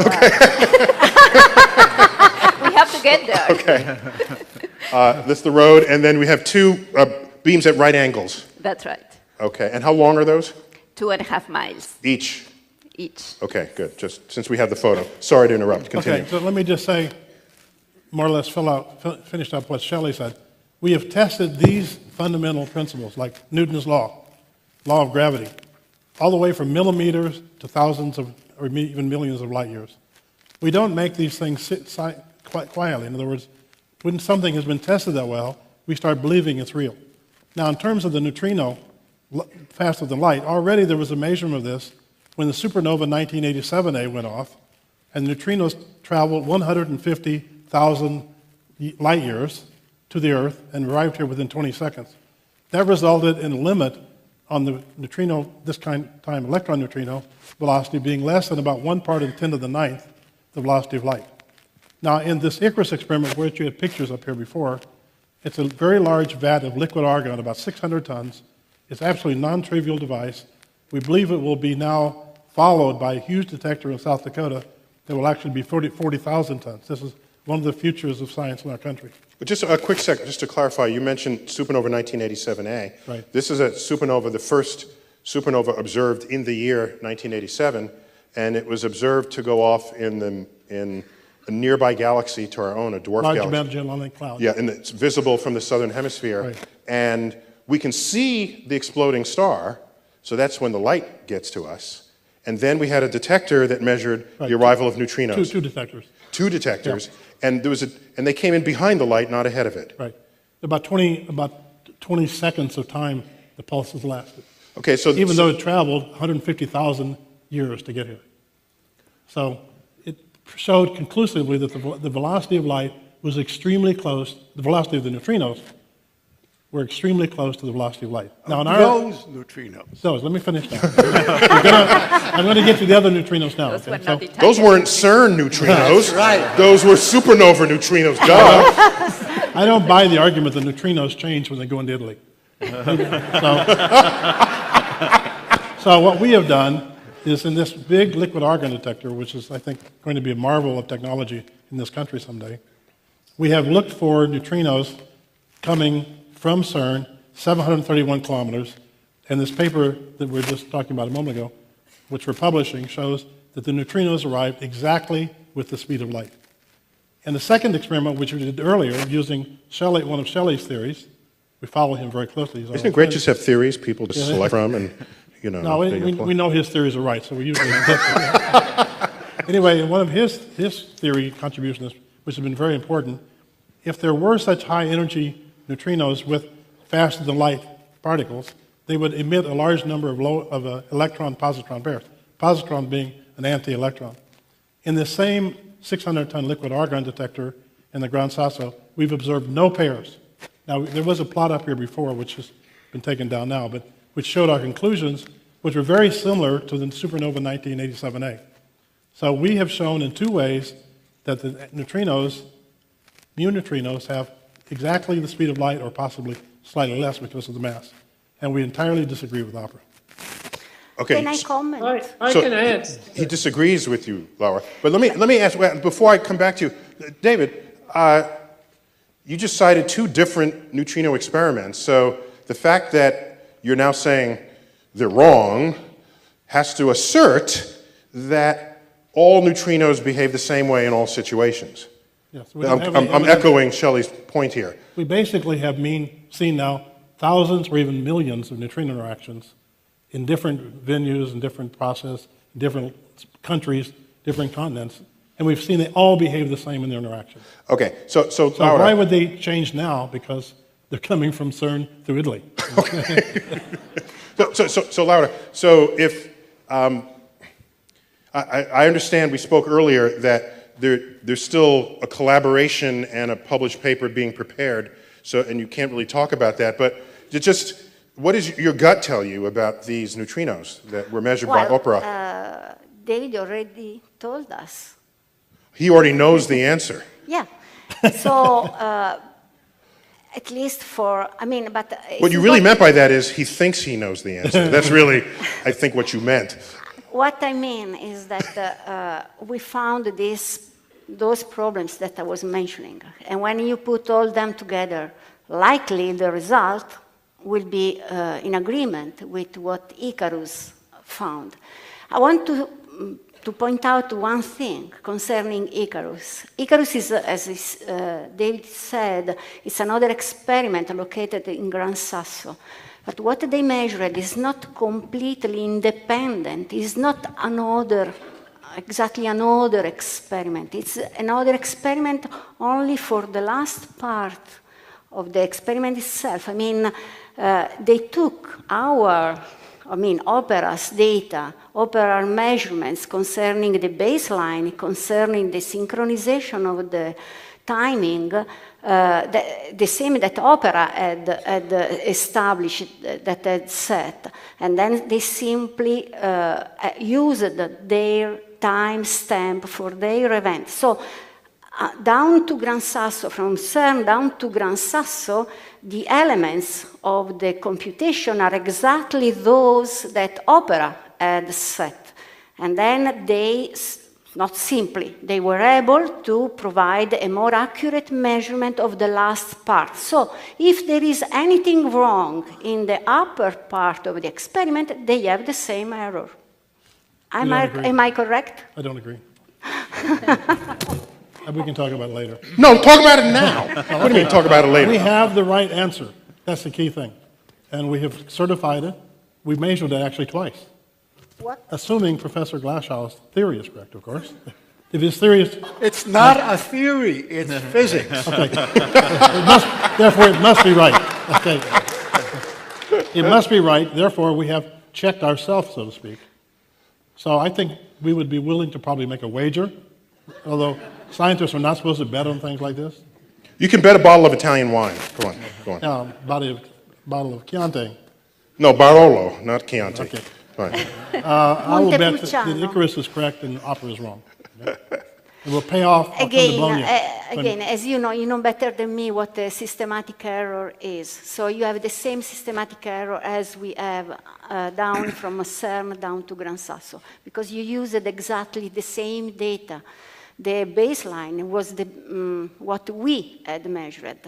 we have to get there. Okay. That's the road, and then we have two beams at right angles. That's right. Okay, and how long are those? 2.5 miles Each? each. Okay, good, just since we have the photo. Sorry to interrupt, continue. Okay, so let me just say, more or less finish up what Shelley said. We have tested these fundamental principles, like Newton's law of gravity, all the way from millimeters to thousands of, or even millions of light years. We don't make these things sit quietly. In other words, when something has been tested that well, we start believing it's real. Now, in terms of the neutrino, faster than light, already there was a measurement of this when the supernova 1987A went off, and the neutrinos traveled 150,000 light years to the Earth and arrived here within 20 seconds. That resulted in a limit on the neutrino, this time electron neutrino, velocity being less than about 1 part in 10 to the 9th the velocity of light. Now, in this Icarus experiment, which you had pictures up here before, it's a very large vat of liquid argon, about 600 tons. It's absolutely a non-trivial device. We believe it will be now followed by a huge detector in South Dakota that will actually be 40,000 tons. This is one of the futures of science in our country. But just a quick second, just to clarify, you mentioned supernova 1987A. Right. This is a supernova, the first supernova observed in the year 1987, and it was observed to go off in a nearby galaxy to our own, a dwarf Large galaxy. Magellanic Cloud. Yeah, and it's visible from the southern hemisphere. Right. And we can see the exploding star, so that's when the light gets to us. And then we had a detector that measured the arrival of neutrinos. Two detectors. Two detectors, and and they came in behind the light, not ahead of it. Right. About 20 seconds of time the pulses lasted. Okay, so Even though it traveled 150,000 years to get here. So it showed conclusively that the velocity of light was extremely close, the velocity of the neutrinos were extremely close to the velocity of light. Now, in Those neutrinos. those, let me finish now. I'm going to get to the other neutrinos now. Those were okay? not So- detected. Those weren't CERN neutrinos. That's right. Those were supernova neutrinos. Duh. I don't buy the argument that neutrinos change when they go into Italy. So what we have done is in this big liquid argon detector, which is, I think, going to be a marvel of technology in this country someday, we have looked for neutrinos coming from CERN, 731 kilometers, and this paper that we were just talking about a moment ago, which we're publishing, shows that the neutrinos arrived exactly with the speed of light. And the second experiment, which we did earlier, using Shelley, one of Shelley's theories, we follow him very closely. Isn't it great just to have theories, people to select from, and, you know. No, they apply. we know his theories are right, so we usually Anyway, one of his theory contributions, which has been very important, if there were such high energy neutrinos with faster than light particles, they would emit a large number of electron-positron pairs, positron being an anti-electron. In the same 600-ton liquid argon detector in the Gran Sasso, we've observed no pairs. Now, there was a plot up here before, which has been taken down now, but which showed our conclusions, which were very similar to the supernova 1987A. So we have shown in two ways that the neutrinos, mu neutrinos, have exactly the speed of light or possibly slightly less because of the mass. And we entirely disagree with opera. Okay. Can I comment? I So can add. He disagrees with you, Laura. But let me ask, before I come back to you, David, you just cited two different neutrino experiments. So the fact that you're now saying they're wrong has to assert that all neutrinos behave the same way in all situations. Yes, we don't have any I'm evidence. echoing Shelley's point here. We basically have seen now thousands or even millions of neutrino interactions in different venues and different process, different countries, different continents, and we've seen they all behave the same in their interactions. Okay, so So Laura, why would they change now? Because they're coming from CERN through Italy. So Laura, so if I understand we spoke earlier that there's still a collaboration and a published paper being prepared, and you can't really talk about that, but what does your gut tell you about these neutrinos that were measured by OPERA? David already told us. He already knows the answer. Yeah. So, at least but... What you really meant by that is he thinks he knows the answer. That's really, I think, what you meant. What I mean is that we found those problems that I was mentioning. And when you put all them together, likely the result will be in agreement with what Icarus found. I want to point out one thing concerning Icarus. Icarus is, as David said, it's another experiment located in Gran Sasso. But what they measured is not completely independent. It's not exactly another experiment. It's another experiment only for the last part of the experiment itself. I mean, they took OPERA's data, OPERA measurements concerning the baseline, concerning the synchronization of the timing, the same that OPERA had established, that had set. And then they simply used their time stamp for their event. So down to Gran Sasso, from CERN down to Gran Sasso, the elements of the computation are exactly those that OPERA had set. And then they were able to provide a more accurate measurement of the last part. So if there is anything wrong in the upper part of the experiment, they have the same error. Am I correct? I don't agree. We can talk about it later. No, talk about it now. What do you mean talk about it later? We have the right answer. That's the key thing. And we have certified it. We measured it actually twice. What? Assuming Professor Glashow's theory is correct, of course. If his theory is... It's not a theory, it's physics. Okay. Therefore, it must be right. Okay. It must be right. Therefore, we have checked ourselves, so to speak. So I think we would be willing to probably make a wager, although scientists are not supposed to bet on things like this. You can bet a bottle of Italian wine. Go on, go on. Bottle of Chianti. No, Barolo, not Chianti. Okay. Fine. I will bet that Montepulciano. Icarus is correct and Opera is wrong. Okay? It will pay off. I'll come to Bologna. Again, as you know better than me what a systematic error is. So you have the same systematic error as we have down from CERN down to Gran Sasso, because you used exactly the same data. The baseline was what we had measured.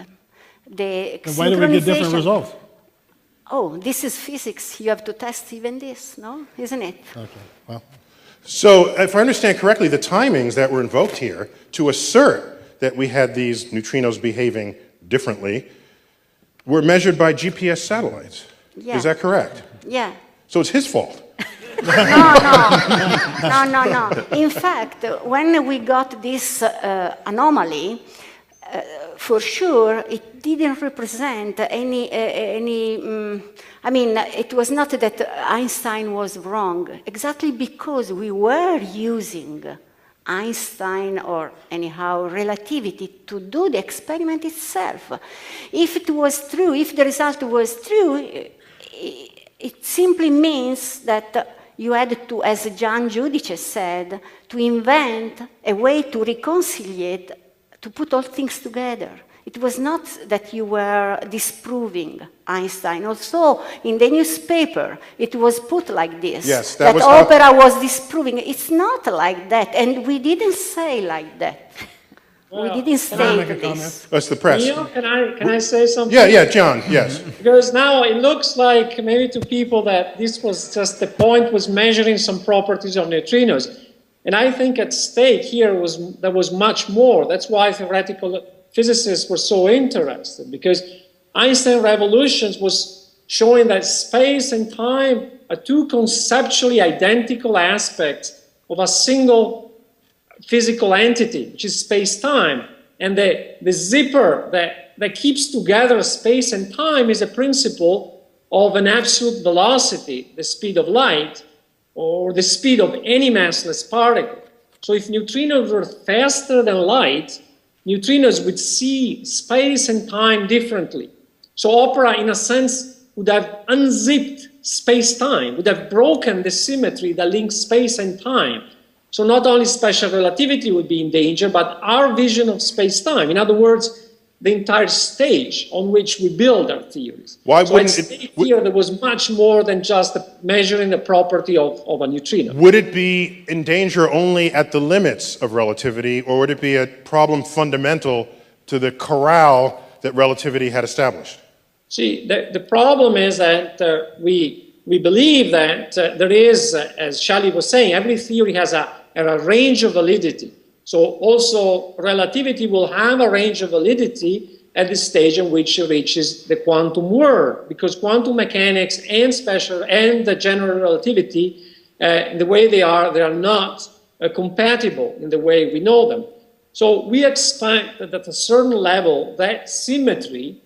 The Then why do we get different synchronization- results? Oh, this is physics. You have to test even this, no? Isn't it? Okay, well, So, if I understand correctly, the timings that were invoked here to assert that we had these neutrinos behaving differently were measured by GPS satellites. Yeah. Is that correct? Yeah. So it's his fault. No. In fact, when we got this anomaly, for sure, it didn't represent any I mean, it was not that Einstein was wrong, exactly because we were using Einstein or anyhow relativity to do the experiment itself. If it was true, if the result was true, it simply means that you had to, as John Giudice said, to invent a way to reconciliate, to put all things together. It was not that you were disproving Einstein. Also, in the newspaper, it was put like this. Yes, that was opera was disproving. It's not like that, and we didn't say like that. We didn't say this. That's the press. Neil, can I say something? Yeah, John, yes. Because now it looks like maybe to people that this was just the point was measuring some properties of neutrinos. And I think at stake here there was much more. That's why theoretical physicists were so interested, because Einstein revolutions was showing that space and time are two conceptually identical aspects of a single physical entity, which is space-time. And the zipper that keeps together space and time is a principle of an absolute velocity, the speed of light, or the speed of any massless particle. So if neutrinos were faster than light, neutrinos would see space and time differently. So opera, in a sense, would have unzipped space-time, would have broken the symmetry that links space and time. So not only special relativity would be in danger, but our vision of space-time. In other words, the entire stage on which we build our theories. Why so wouldn't at stake here, there was much more than just measuring the property of a neutrino. Would it be in danger only at the limits of relativity, or would it be a problem fundamental to the corral that relativity had established? See, the problem is that we believe that there is, as Shally was saying, every theory has a range of validity. So also relativity will have a range of validity at the stage in which it reaches the quantum world, because quantum mechanics and the general relativity, the way they are not compatible in the way we know them. So we expect that at a certain level, that symmetry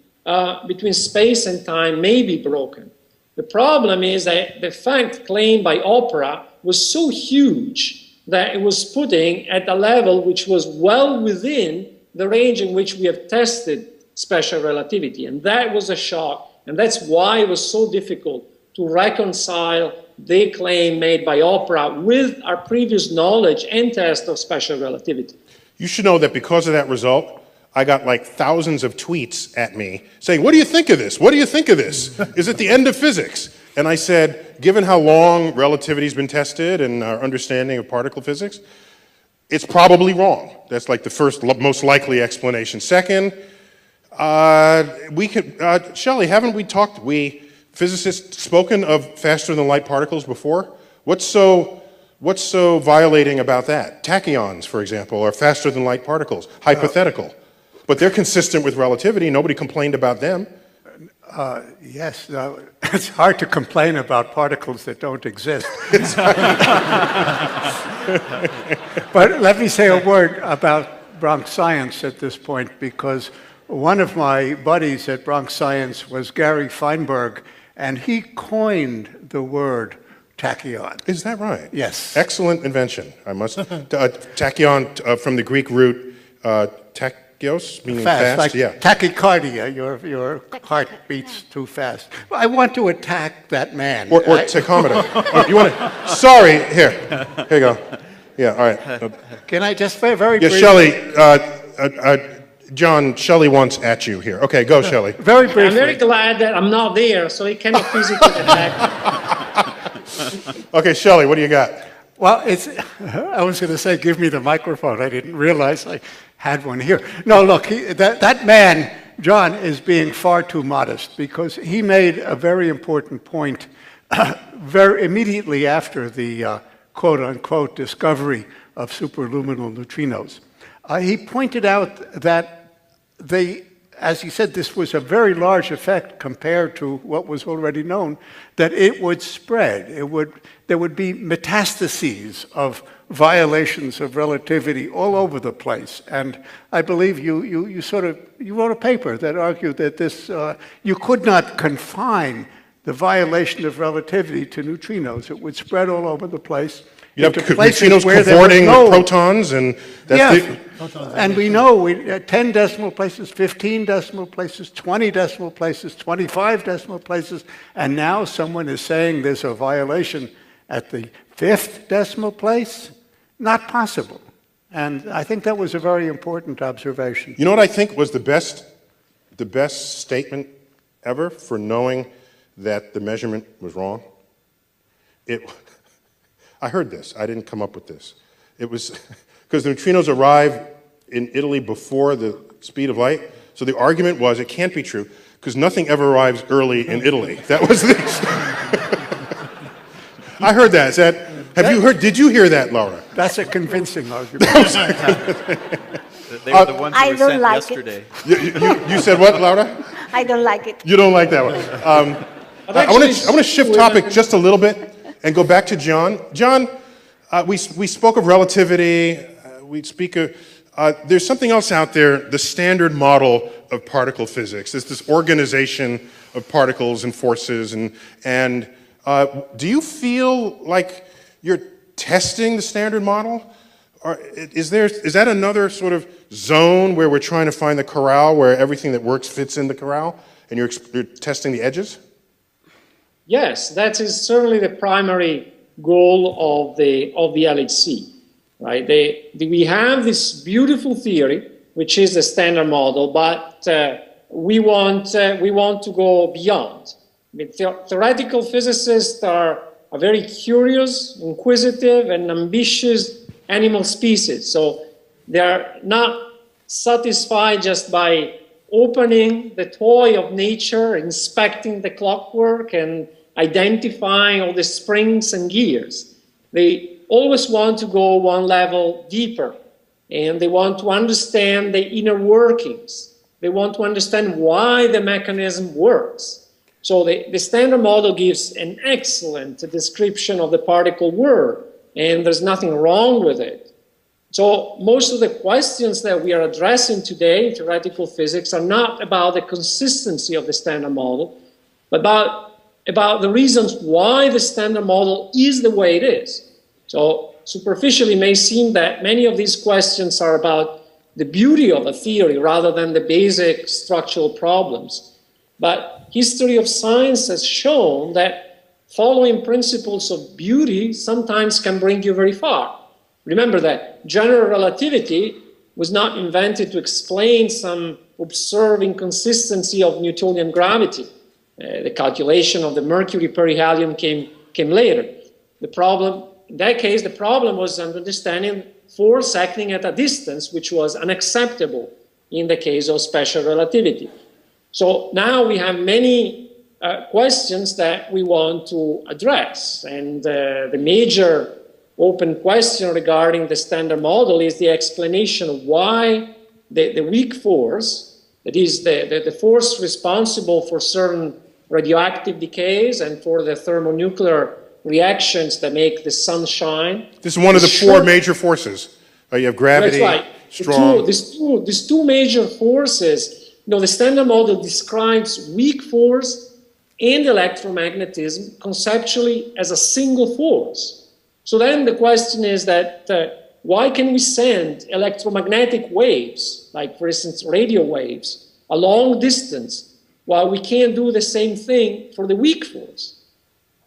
between space and time may be broken. The problem is that the fact claimed by opera was so huge that it was putting at a level which was well within the range in which we have tested special relativity. And that was a shock. And that's why it was so difficult to reconcile the claim made by opera with our previous knowledge and test of special relativity. You should know that because of that result, I got like thousands of tweets at me saying, "What do you think of this? What do you think of this? Is it the end of physics?" And I said, given how long relativity's been tested and our understanding of particle physics, it's probably wrong. That's like the first most likely explanation. Second, Shally, haven't we physicists spoken of faster than light particles before? What's so violating about that? Tachyons, for example, are faster than light particles, hypothetical. But they're consistent with relativity. Nobody complained about them. Yes, it's hard to complain about particles that don't exist. But let me say a word about Bronx Science at this point, because one of my buddies at Bronx Science was Gary Feinberg, and he coined the word tachyon. Is that right? Yes. Excellent invention, I must. Tachyon from the Greek root tachyon, meaning fast. Like yeah. tachycardia, your heart beats too fast. Well, I want to attack that man. Or tachometer. You want to? Sorry. Here you go. Yeah. All right. Can I just very Yeah, briefly? Shelley. John, Shelley wants at you here. Okay, go, Shelley. Very briefly. I'm very glad that I'm not there, so he cannot physically attack me. Okay, Shelley, what do you got? Well, I was going to say, give me the microphone. I didn't realize I had one here. No, look, that man, John, is being far too modest because he made a very important point very immediately after the quote-unquote discovery of superluminal neutrinos. He pointed out that as he said, this was a very large effect compared to what was already known, that it would spread. There would be metastases of violations of relativity all over the place. And I believe you wrote a paper that argued that this, you could not confine the violation of relativity to neutrinos. It would spread all over the place. You have neutrinos cavorting with protons, and that's and we know 10 decimal places, 15 decimal places, 20 decimal places, 25 decimal places, and now someone is saying there's a violation at the 5th decimal place? Not possible. And I think that was a very important observation. You know what I think was the best statement ever for knowing that the measurement was wrong? I heard this. I didn't come up with this. It was because the neutrinos arrive in Italy before the speed of light. So the argument was it can't be true because nothing ever arrives early in Italy. That was the. I heard that. Have you heard? Did you hear that, Laura? That's a convincing argument. They were the ones I who were don't sent like yesterday. You said what, Laura? I don't like it. You don't like that one. I want to shift topic just a little bit and go back to John. John, we spoke of relativity. There's something else out there, the standard model of particle physics. There's this organization of particles and forces. And do you feel like you're testing the standard model? Or is that another sort of zone where we're trying to find the corral where everything that works fits in the corral and you're testing the edges? Yes, that is certainly the primary goal of the LHC, right? We have this beautiful theory, which is the standard model, but we want to go beyond. I mean, theoretical physicists are a very curious, inquisitive, and ambitious animal species. So they are not satisfied just by opening the toy of nature, inspecting the clockwork, and identifying all the springs and gears. They always want to go one level deeper, and they want to understand the inner workings. They want to understand why the mechanism works. So the standard model gives an excellent description of the particle world, and there's nothing wrong with it. So most of the questions that we are addressing today in theoretical physics are not about the consistency of the standard model, but about the reasons why the standard model is the way it is. So superficially it may seem that many of these questions are about the beauty of a theory rather than the basic structural problems. But history of science has shown that following principles of beauty sometimes can bring you very far. Remember that general relativity was not invented to explain some observed inconsistency of Newtonian gravity. The calculation of the mercury perihelion came later. In that case, the problem was understanding force acting at a distance, which was unacceptable in the case of special relativity. So now we have many questions that we want to address. And the major open question regarding the standard model is the explanation of why the weak force, that is the force responsible for certain radioactive decays and for the thermonuclear reactions that make the sun shine. This is one of the four major forces. You have gravity, that's right. strong. These two major forces, the standard model describes weak force and electromagnetism conceptually as a single force. So then the question is that why can we send electromagnetic waves, like for instance radio waves, a long distance, while we can't do the same thing for the weak force?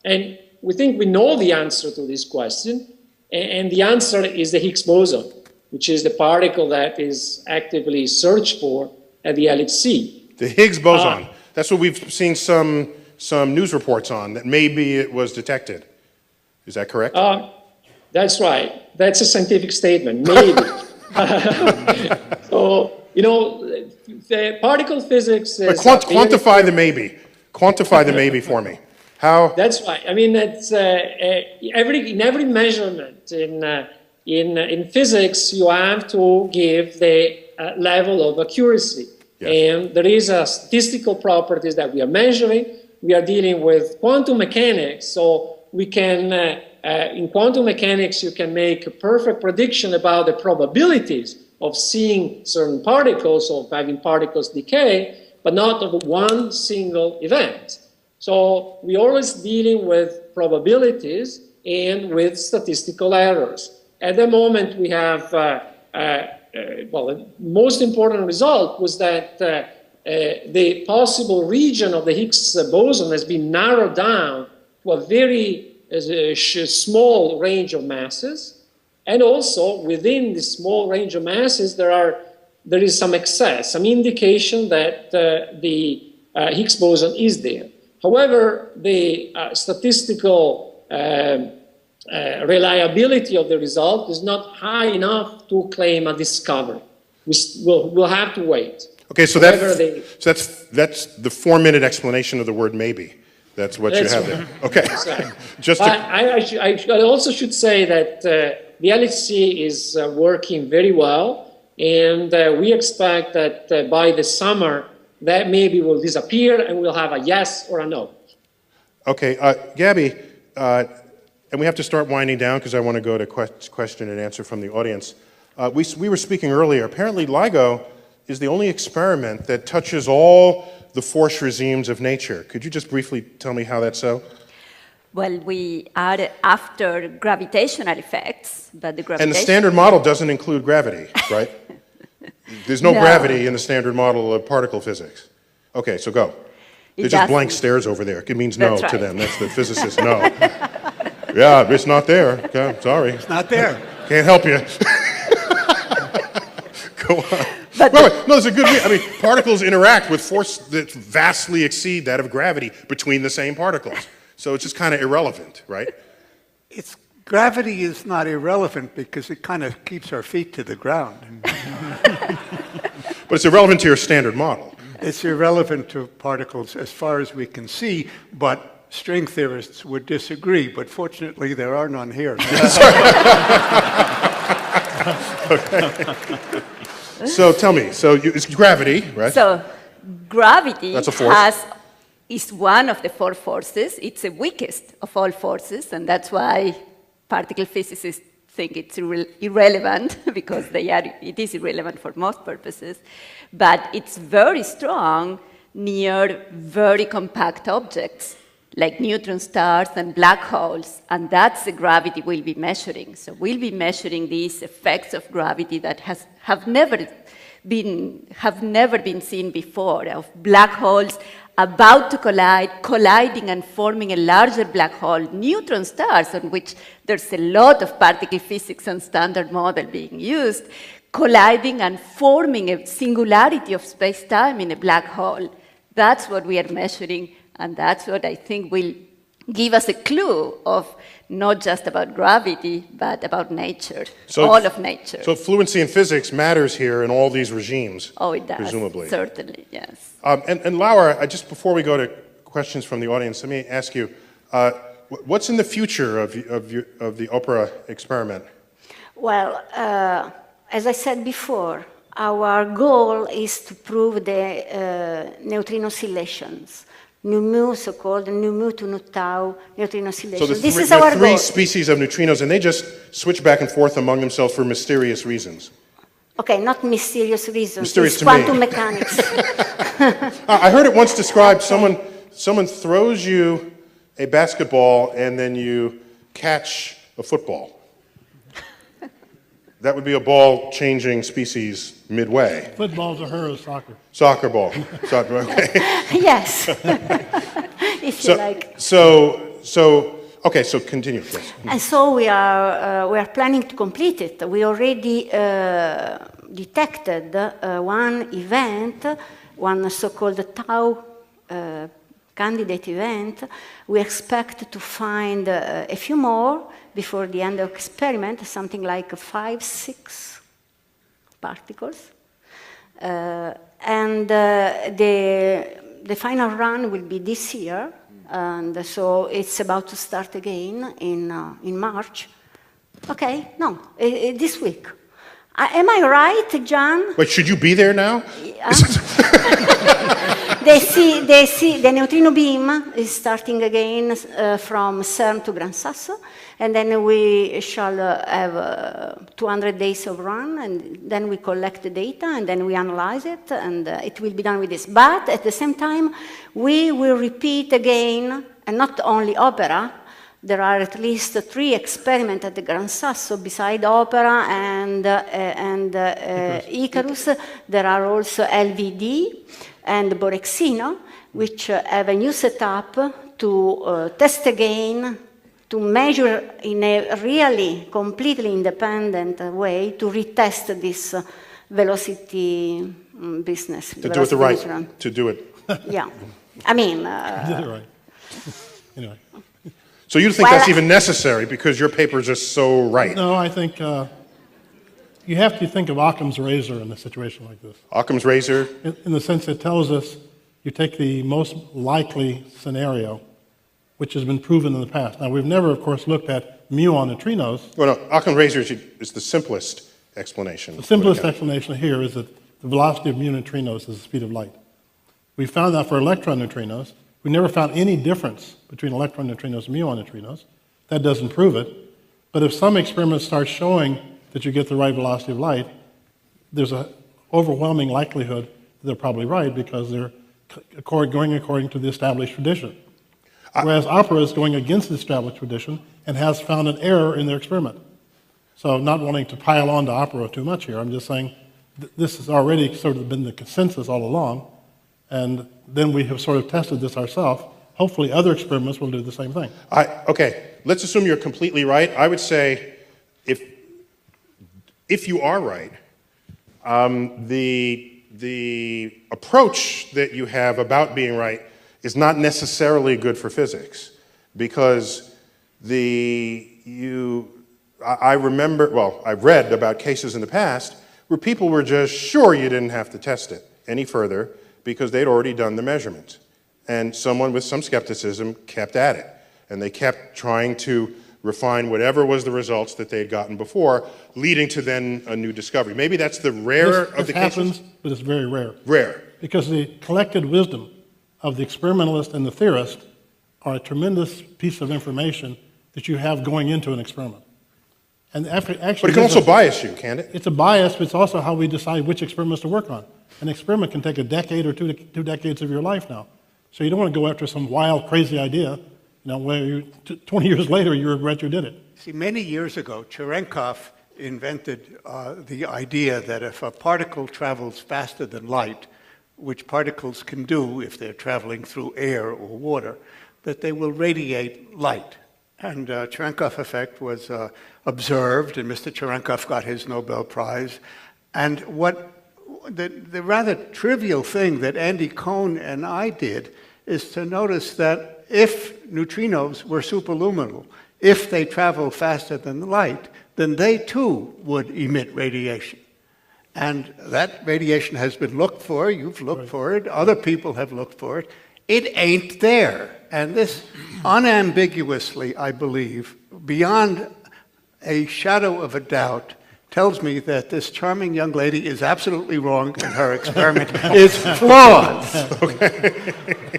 And we think we know the answer to this question, and the answer is the Higgs boson, which is the particle that is actively searched for at the LHC. The Higgs boson. That's what we've seen some news reports on, that maybe it was detected. Is that correct? That's right. That's a scientific statement, maybe. So, you know, the particle physics is... Quantify the maybe. Quantify the maybe for me. How? That's right. I mean, that's, in every measurement in physics, you have to give the level of accuracy. Yes. And there is a statistical properties that we are measuring. We are dealing with quantum mechanics, so we can, in quantum mechanics, you can make a perfect prediction about the probabilities of seeing certain particles, of having particles decay, but not of one single event. So we're always dealing with probabilities and with statistical errors. At the moment, we have, well, the most important result was that the possible region of the Higgs boson has been narrowed down to a very small range of masses. And also, within this small range of masses, there is some excess, some indication that the Higgs boson is there. Wehowever, the statistical reliability of the result is not high enough to claim a discovery. We'll have to wait. Okay, so that's the 4-minute explanation of the word maybe. That's what you have there. Okay. Just I also should say that the LHC is working very well, and we expect that by the summer that maybe will disappear and we'll have a yes or a no. Okay, Gabby, and we have to start winding down because I want to go to question and answer from the audience. We were speaking earlier. Apparently LIGO is the only experiment that touches all the force regimes of nature. Could you just briefly tell me how that's so? Well, we are after gravitational effects, but the And the standard model doesn't include gravity, right? There's no gravity in the standard model of particle physics. Okay, so go. There's just blank stares over there. It means no to them. That's the physicist no. Yeah, it's not there. Okay, sorry. It's not there. Can't help you. Go on. Wait, no, there's a good reason. I mean, particles interact with force that vastly exceed that of gravity between the same particles. So it's just kind of irrelevant, right? Gravity is not irrelevant because it kind of keeps our feet to the ground. But it's irrelevant to your standard model. It's irrelevant to particles as far as we can see, but string theorists would disagree. But fortunately, there are none here. Okay. So tell me, it's gravity, right? So gravity That's a force. is one of the 4 forces. It's the weakest of all forces, and that's why particle physicists think it's irrelevant, because it is irrelevant for most purposes. But it's very strong near very compact objects, like neutron stars and black holes, and that's the gravity we'll be measuring. So we'll be measuring these effects of gravity that have never been seen before, of black holes about to colliding and forming a larger black hole, neutron stars, on which there's a lot of particle physics and standard model being used, colliding and forming a singularity of space-time in a black hole. That's what we are measuring, and that's what I think will give us a clue of not just about gravity, but about nature, all of nature. So fluency in physics matters here in all these regimes. Oh, it does, presumably. Certainly, yes. And Laura, just before we go to questions from the audience, let me ask you, what's in the future of the OPERA experiment? Well, as I said before, our goal is to prove the neutrino oscillations. Nu-mu, so-called nu-mu to nu-tau neutrino oscillation. So this is our goal. 3 species of neutrinos, and they just switch back and forth among themselves for mysterious reasons. Okay, not mysterious reasons. Mysterious it's to quantum me. mechanics. I heard it once described, someone someone throws you a basketball and then you catch a football. That would be a ball-changing species midway. Football's a her is soccer. Soccer ball. Soccer, okay. Yes, if you like. Okay, so continue, yes. And so we are planning to complete it. We already detected one event, one so-called tau candidate event. We expect to find a few more before the end of the experiment, something like 5, 6 particles. And the final run will be this year. And so it's about to start again in March. Okay, no, this week. Am I right, John? Wait, should you be there now? They see the neutrino beam is starting again from CERN to Gran Sasso, and then we shall have 200 days of run, and then we collect the data, and then we analyze it, and it will be done with this. But at the same time, we will repeat again, and not only Opera. There are at least 3 experiments at the Gran Sasso beside Opera and Icarus. There are also LVD and Borexino, which have a new setup to test again, to measure in a really completely independent way, to retest this velocity business. To do it the right, to do it. Yeah, I mean... You did it right. Anyway. So you think that's even necessary because your paper is just so right? No, I think you have to think of Occam's razor in a situation like this. Occam's razor? In the sense it tells us you take the most likely scenario, which has been proven in the past. Now, we've never, of course, looked at muon neutrinos. Well, no, Occam's razor is the simplest explanation. The simplest explanation here is that the velocity of mu neutrinos is the speed of light. We found that for electron neutrinos. We never found any difference between electron neutrinos and muon neutrinos. That doesn't prove it. But if some experiments start showing that you get the right velocity of light, there's an overwhelming likelihood that they're probably right because they're going according to the established tradition. Whereas Opera is going against the established tradition and has found an error in their experiment. So I'm not wanting to pile on to Opera too much here. I'm just saying this has already sort of been the consensus all along. And then we have sort of tested this ourselves. Hopefully other experiments will do the same thing. Okay, let's assume you're completely right. I would say if you are right, the approach that you have about being right is not necessarily good for physics because I remember, well, I've read about cases in the past where people were just sure you didn't have to test it any further because they'd already done the measurement. And someone with some skepticism kept at it. And they kept trying to refine whatever was the results that they'd gotten before, leading to then a new discovery. Maybe that's the rarer of the cases. This happens, but it's very rare. Rare. Because the collected wisdom of the experimentalist and the theorist are a tremendous piece of information that you have going into an experiment. And actually, but it can also bias you, can't it? It's a bias, but it's also how we decide which experiments to work on. An experiment can take a decade or two decades of your life now. So you don't want to go after some wild, crazy idea, where 20 years later you regret you did it. See, many years ago, Cherenkov invented the idea that if a particle travels faster than light, which particles can do if they're traveling through air or water, that they will radiate light. And Cherenkov effect was observed, and Mr. Cherenkov got his Nobel Prize. And the rather trivial thing that Andy Cohn and I did is to notice that if neutrinos were superluminal, if they travel faster than light, then they too would emit radiation. And that radiation has been looked for, you've looked for it, other people have looked for it. It ain't there. And this unambiguously, I believe, beyond a shadow of a doubt, tells me that this charming young lady is absolutely wrong and her experiment is flawed.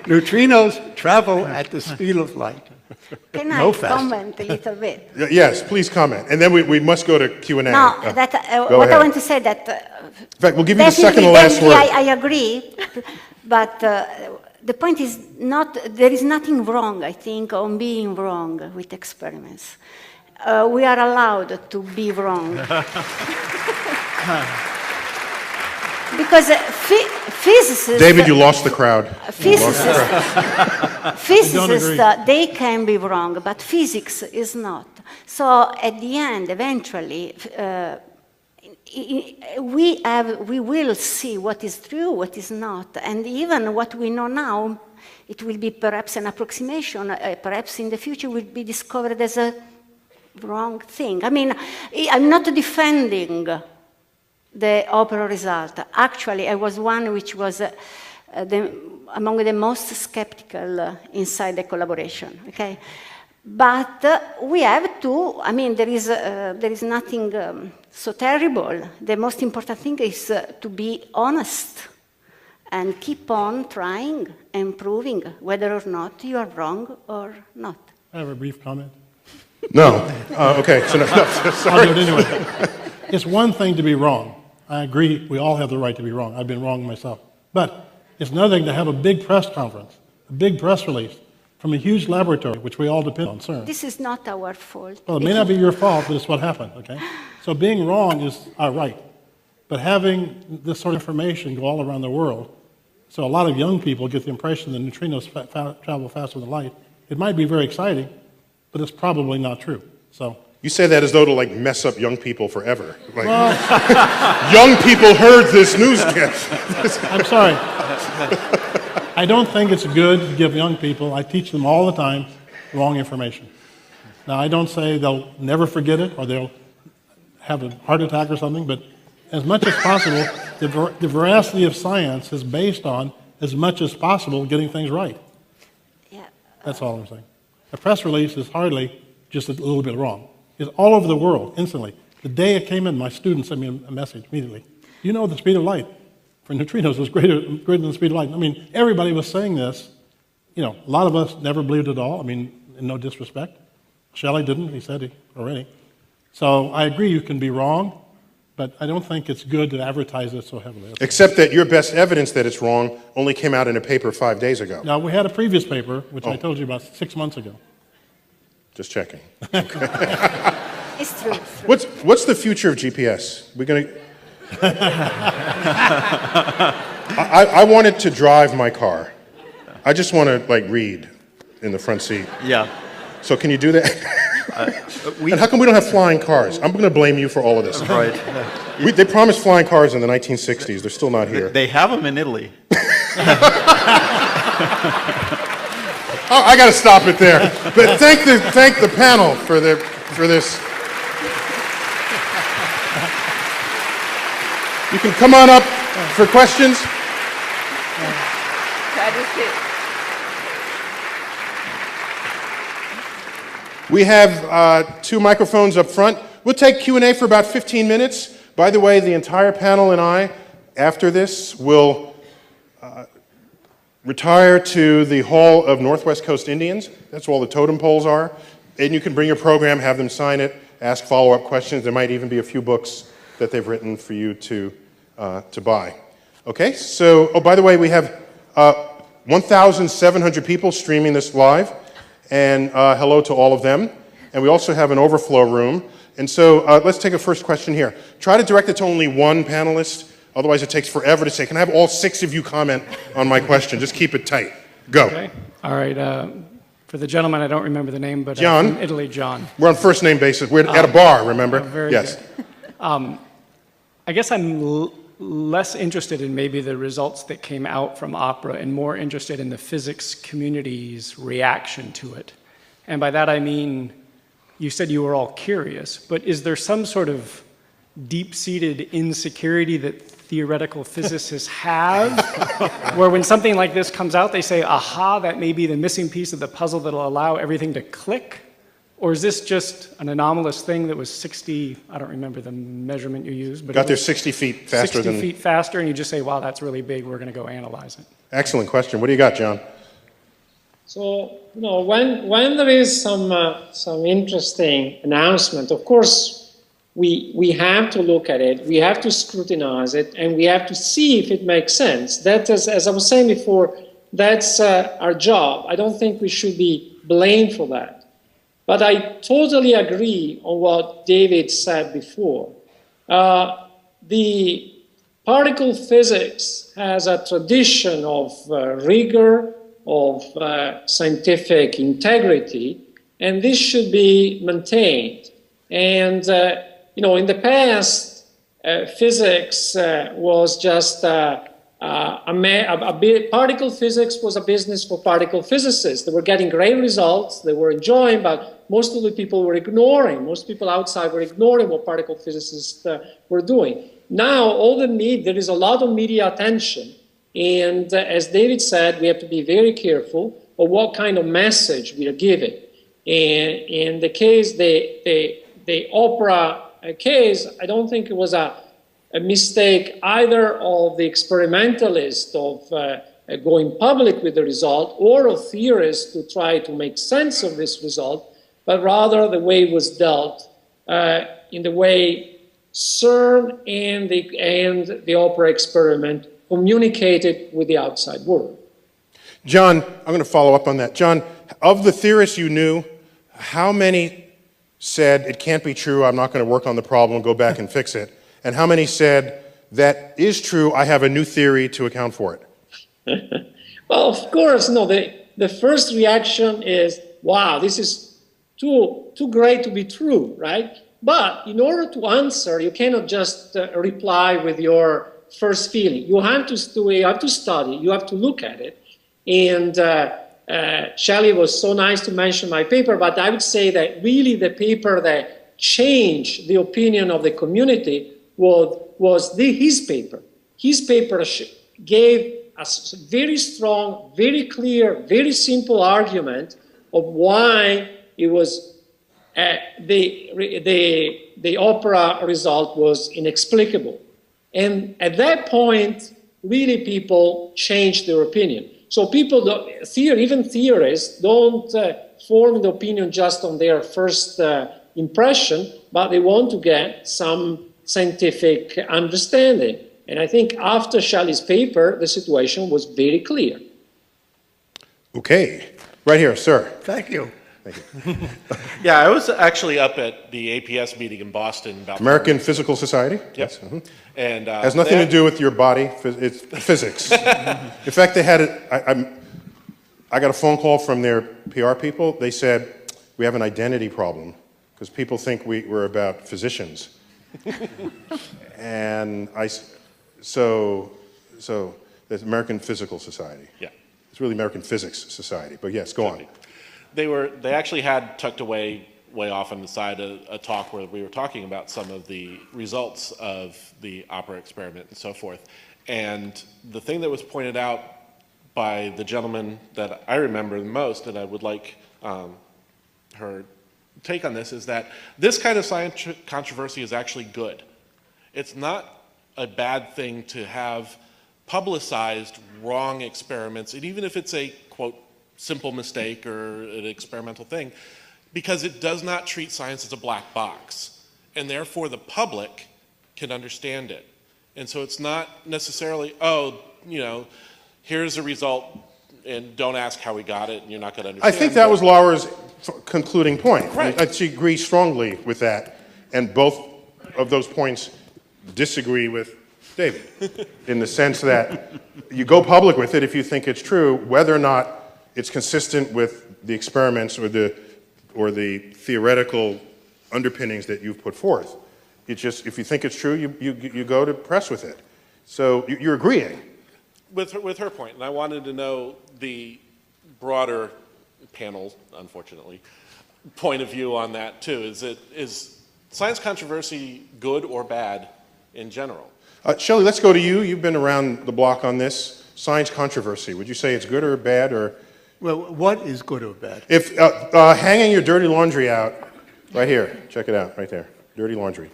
Neutrinos travel at the speed of light. Can I comment a little bit? Yes, please comment. And then we must go to Q&A. No, what I want to say that... in fact, we'll give you the second to last word. I agree, but the point is not, there is nothing wrong, I think, on being wrong with experiments. We are allowed to be wrong. Because physicists... David, you lost the crowd. Physicists, they can be wrong, but physics is not. So at the end, eventually, we will see what is true, what is not. And even what we know now, it will be perhaps an approximation, perhaps in the future will be discovered as a wrong thing. I mean, I'm not defending the opera result. Actually, I was one which was among the most skeptical inside the collaboration, okay? But we have to, I mean, there is nothing so terrible. The most important thing is to be honest and keep on trying and proving whether or not you are wrong or not. I have a brief comment. No. Okay. So no, sorry. I'll do it anyway. It's one thing to be wrong. I agree, we all have the right to be wrong. I've been wrong myself. But it's another thing to have a big press conference, a big press release from a huge laboratory, which we all depend on, CERN. This is not our fault. Well, it may not be your fault, but it's what happened, okay? So being wrong is our right. But having this sort of information go all around the world, so a lot of young people get the impression that neutrinos travel faster than light, it might be very exciting, but it's probably not true. So. You say that as though to like mess up young people forever. Like, young people heard this newscast. I'm sorry. I don't think it's good to give young people, I teach them all the time, wrong information. Now, I don't say they'll never forget it or they'll have a heart attack or something, but as much as possible, the veracity of science is based on, as much as possible, getting things right. Yeah. That's all I'm saying. A press release is hardly just a little bit wrong. It's all over the world, instantly. The day it came in, my student sent me a message immediately. You know the speed of light for neutrinos is greater than the speed of light. I mean, everybody was saying this. You know, a lot of us never believed it all. I mean, in no disrespect. Shelley didn't, he said already. So I agree you can be wrong, but I don't think it's good to advertise it so heavily. Except that your best evidence that it's wrong only came out in a paper 5 days ago. Now, we had a previous paper, which I told you about 6 months ago. Just checking. It's true. It's true. What's the future of GPS? We're going to... I wanted to drive my car. I just want to, like, read in the front seat. Yeah. So can you do that? And how come we don't have flying cars? I'm going to blame you for all of this. Right. They promised flying cars in the 1960s. They're still not here. They have them in Italy. Oh, I got to stop it there. But thank the panel for this. You can come on up for questions. We have 2 microphones up front. We'll take Q&A for about 15 minutes. By the way, the entire panel and I, after this, will retire to the Hall of Northwest Coast Indians. That's where all the totem poles are. And you can bring your program, have them sign it, ask follow-up questions. There might even be a few books that they've written for you to buy. Okay, so, oh, by the way, we have 1,700 people streaming this live. And hello to all of them. And we also have an overflow room. And so let's take a first question here. Try to direct it to only one panelist. Otherwise, it takes forever to say, can I have all 6 of you comment on my question? Just keep it tight. Go. Okay. All right. For the gentleman, I don't remember the name, but John. From Italy, John. We're on first name basis. We're at a bar, remember? Very yes. Good. I guess I'm less interested in maybe the results that came out from opera and more interested in the physics community's reaction to it. And by that I mean, you said you were all curious, but is there some sort of deep-seated insecurity that theoretical physicists have, where when something like this comes out, they say, aha, that may be the missing piece of the puzzle that'll allow everything to click? Or is this just an anomalous thing that was 60, I don't remember the measurement you used, but got there 60 feet faster 60 feet faster, and you just say, wow, that's really big, we're going to go analyze it. Excellent question. What do you got, John? So, you know, when there is some interesting announcement, of course, we have to look at it, we have to scrutinize it, and we have to see if it makes sense. That is, as I was saying before, that's our job. I don't think we should be blamed for that. But I totally agree on what David said before. The particle physics has a tradition of rigor, of scientific integrity, and this should be maintained. And, in the past, physics was just particle physics was a business for particle physicists. They were getting great results, they were enjoying, but most of the people were ignoring. Most people outside were ignoring what particle physicists were doing. Now, there is a lot of media attention, and as David said, we have to be very careful of what kind of message we are giving. And in the case, the opera case, I don't think it was a mistake either of the experimentalist of going public with the result or of theorists to try to make sense of this result, but rather the way it was dealt in the way CERN and the opera experiment communicated with the outside world. John, I'm going to follow up on that. John, of the theorists you knew, how many said it can't be true, I'm not going to work on the problem, go back and fix it? And how many said, that is true, I have a new theory to account for it? Well, of course, no. The first reaction is, wow, this is too great to be true, right? But in order to answer, you cannot just reply with your first feeling. You have to study, you have to look at it. And Shelley was so nice to mention my paper, but I would say that really the paper that changed the opinion of the community was his paper. His paper gave a very strong, very clear, very simple argument of why it was the opera result was inexplicable. And at that point, really people changed their opinion. So people, even theorists, don't form the opinion just on their first impression, but they want to get some scientific understanding. And I think after Shelley's paper, the situation was very clear. Okay. Right here, sir. Thank you. Yeah, I was actually up at the APS meeting in Boston about American Physical Society? Yes. Mm-hmm. And has nothing to do with your body, it's physics. In fact, they had it, I got a phone call from their PR people. They said, we have an identity problem because people think we're about physicians. And so there's American Physical Society. Yeah. It's really American Physics Society, but yes, go on. They actually had tucked away way off on the side a talk where we were talking about some of the results of the opera experiment and so forth. And the thing that was pointed out by the gentleman that I remember the most, and I would like her take on this, is that this kind of science controversy is actually good. It's not a bad thing to have publicized wrong experiments, and even if it's a, quote, simple mistake or an experimental thing, because it does not treat science as a black box, and therefore the public can understand it. And so it's not necessarily, here's a result, and don't ask how we got it, and you're not going to understand. I think that was Laura's concluding point. Right. She agrees strongly with that, and both of those points disagree with David, in the sense that you go public with it if you think it's true, whether or not it's consistent with the experiments or the theoretical underpinnings that you've put forth. It's just, if you think it's true, you go to press with it. So you're agreeing. With her point, and I wanted to know the broader panel, unfortunately, point of view on that too. Is science controversy good or bad in general? Shelley, let's go to you. You've been around the block on this. Science controversy, would you say it's good or bad, or? Well, what is good or bad? If hanging your dirty laundry out, right here, check it out, right there, dirty laundry.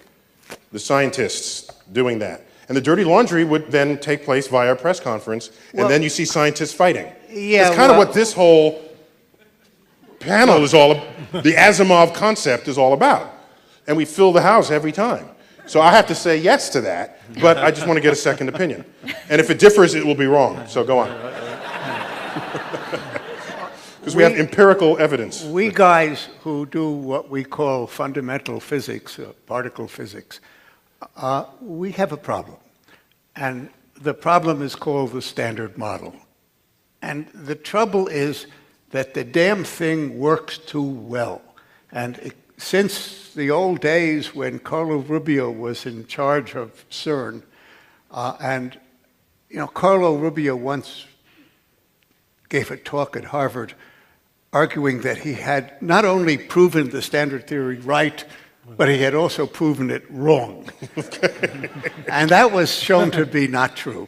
The scientists doing that. And the dirty laundry would then take place via a press conference, and then you see scientists fighting. Yeah, it's kind of what this whole panel is all about, the Asimov concept is all about. And we fill the house every time. So I have to say yes to that, but I just want to get a second opinion. And if it differs, it will be wrong, so go on. Because we have empirical evidence. We guys who do what we call fundamental physics, particle physics, we have a problem. And the problem is called the Standard Model. And the trouble is that the damn thing works too well. And since the old days when Carlo Rubio was in charge of CERN, Carlo Rubio once gave a talk at Harvard arguing that he had not only proven the standard theory right, but he had also proven it wrong. And that was shown to be not true.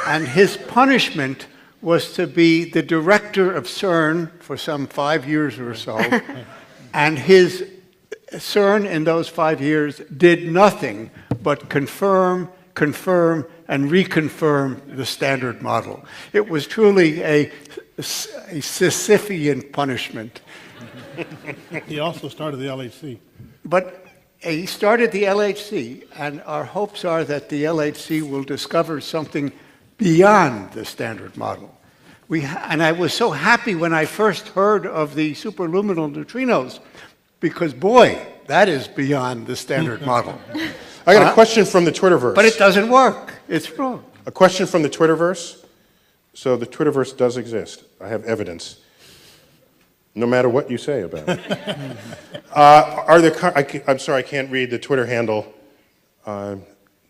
And his punishment was to be the director of CERN for some 5 years or so. And his CERN in those 5 years did nothing but confirm, and reconfirm the Standard Model. It was truly a Sisyphean punishment. He also started the LHC. But he started the LHC, and our hopes are that the LHC will discover something beyond the Standard Model. And I was so happy when I first heard of the superluminal neutrinos, because boy, that is beyond the Standard Model. I got a question from the Twitterverse. But it doesn't work. It's wrong. A question from the Twitterverse. So the Twitterverse does exist. I have evidence. No matter what you say about it. I'm sorry, I can't read the Twitter handle.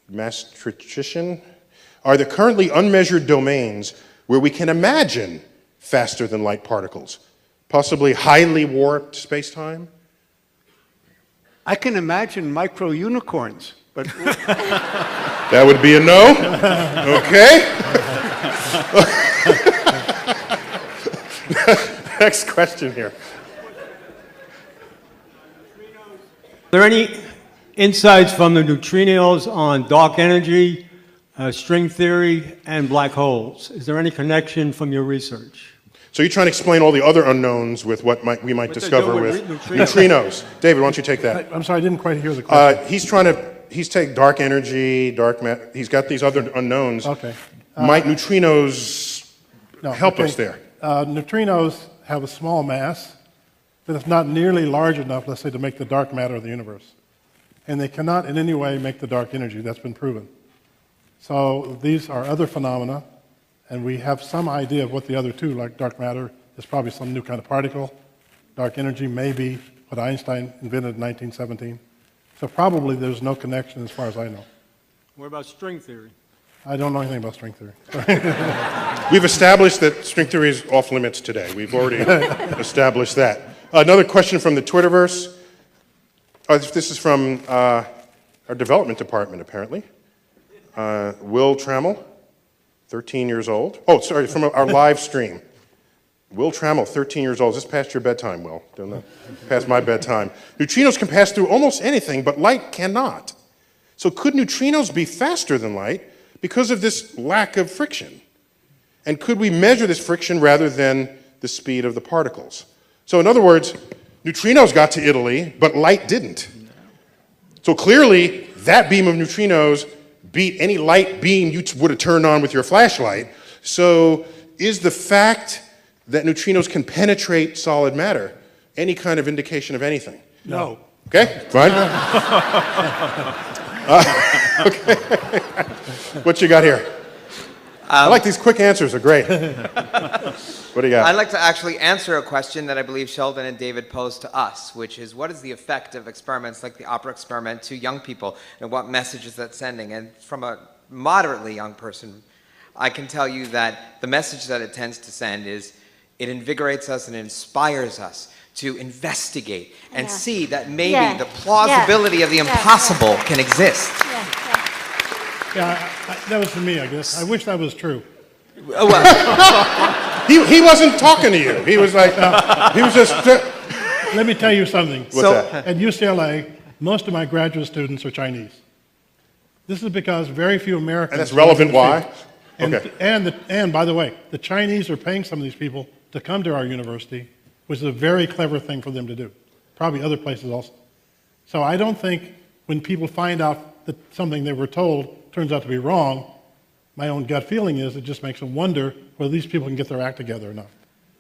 Maastrichtian. Are there currently unmeasured domains where we can imagine faster than light particles? Possibly highly warped space-time? I can imagine micro-unicorns, but... That would be a no? Okay. Next question here. Are there any insights from the neutrinos on dark energy, string theory, and black holes? Is there any connection from your research? So you're trying to explain all the other unknowns with what we might discover with neutrinos. David, why don't you take that? I'm sorry, I didn't quite hear the question. He's taking dark energy, dark matter. He's got these other unknowns. Okay. Might neutrinos help us there? Neutrinos have a small mass, but it's not nearly large enough, let's say, to make the dark matter of the universe. And they cannot in any way make the dark energy. That's been proven. So these are other phenomena, and we have some idea of what the other two, like dark matter, is probably some new kind of particle. Dark energy may be what Einstein invented in 1917. So probably there's no connection as far as I know. What about string theory? I don't know anything about string theory. We've established that string theory is off limits today. We've already established that. Another question from the Twitterverse. This is from our development department, apparently. Will Trammell, 13 years old. Oh, sorry, from our live stream. Will Trammell, 13 years old. Is this past your bedtime, Will? Don't know. Past my bedtime. Neutrinos can pass through almost anything, but light cannot. So could neutrinos be faster than light because of this lack of friction? And could we measure this friction rather than the speed of the particles? So in other words, neutrinos got to Italy, but light didn't. So clearly, that beam of neutrinos beat any light beam you would have turned on with your flashlight. So is the fact that neutrinos can penetrate solid matter any kind of indication of anything? No. Okay, fine. Okay. What you got here? I like these quick answers, they're great. What do you got? I'd like to actually answer a question that I believe Sheldon and David posed to us, which is what is the effect of experiments like the opera experiment to young people, and what message is that sending? And from a moderately young person, I can tell you that the message that it tends to send is it invigorates us and inspires us to investigate and see that maybe the plausibility of the impossible can exist. That was for me, I guess. I wish that was true. He wasn't talking to you. He was like, he was just... Let me tell you something. What's that? At UCLA, most of my graduate students are Chinese. This is because very few Americans... And that's relevant why? Okay. And by the way, the Chinese are paying some of these people to come to our university, which is a very clever thing for them to do. Probably other places also. So I don't think when people find out that something they were told turns out to be wrong, my own gut feeling is it just makes them wonder whether these people can get their act together or not.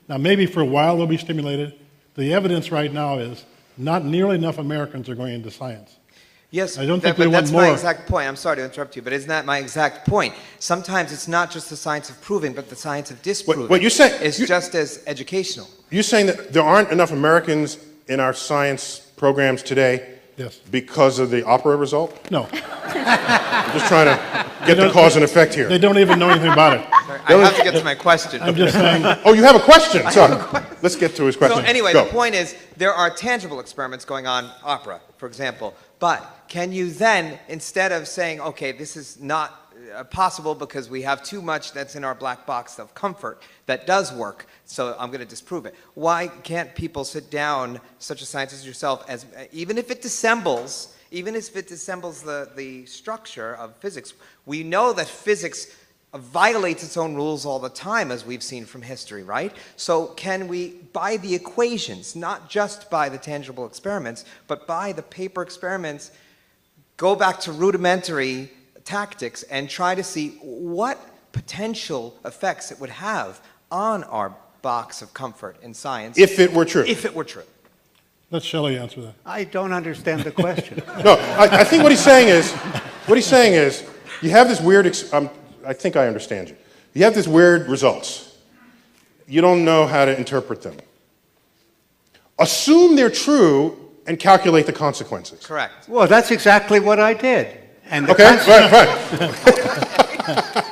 Now, maybe for a while they'll be stimulated. The evidence right now is not nearly enough Americans are going into science. Yes, I don't think but we want that's more. my exact point. I'm sorry to interrupt you, but isn't that my exact point? Sometimes it's not just the science of proving, but the science of disproving. What you say? It's just as educational. You're saying that there aren't enough Americans in our science programs today Yes. because of the opera result? No. I'm just trying to get the cause and effect here. They don't even know anything about it. Sorry, I have to get to my question. I'm just saying, Oh, you have a question? Sorry. Let's get to his question. So anyway, Go. the point is there are tangible experiments going on, opera, for example. But can you then, instead of saying, okay, this is not possible because we have too much that's in our black box of comfort that does work, so I'm going to disprove it. Why can't people sit down, such a scientist as yourself, as even if it dissembles the structure of physics, we know that physics violates its own rules all the time, as we've seen from history, right? So can we, by the equations, not just by the tangible experiments, but by the paper experiments, go back to rudimentary tactics and try to see what potential effects it would have on our box of comfort in science? If it were true. If it were true. let Shelley answer that. I don't understand the question. No, I think what he's saying is, you have this weird, I think I understand you. You have these weird results. You don't know how to interpret them. Assume they're true and calculate the consequences. Correct. Well, that's exactly what I did. And the Okay, right.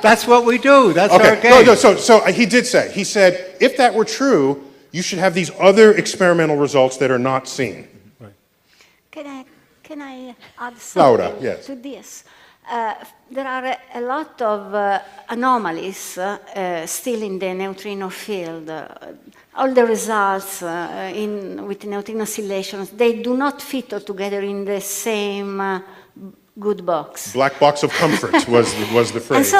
that's what we do. That's our Okay, game. no, so he did say, he said, if that were true, you should have these other experimental results that are not seen. Can I add Laura, something yes. to this? There are a lot of anomalies still in the neutrino field. All the results with neutrino oscillations, they do not fit all together in the same good box. Black box of comfort was the phrase.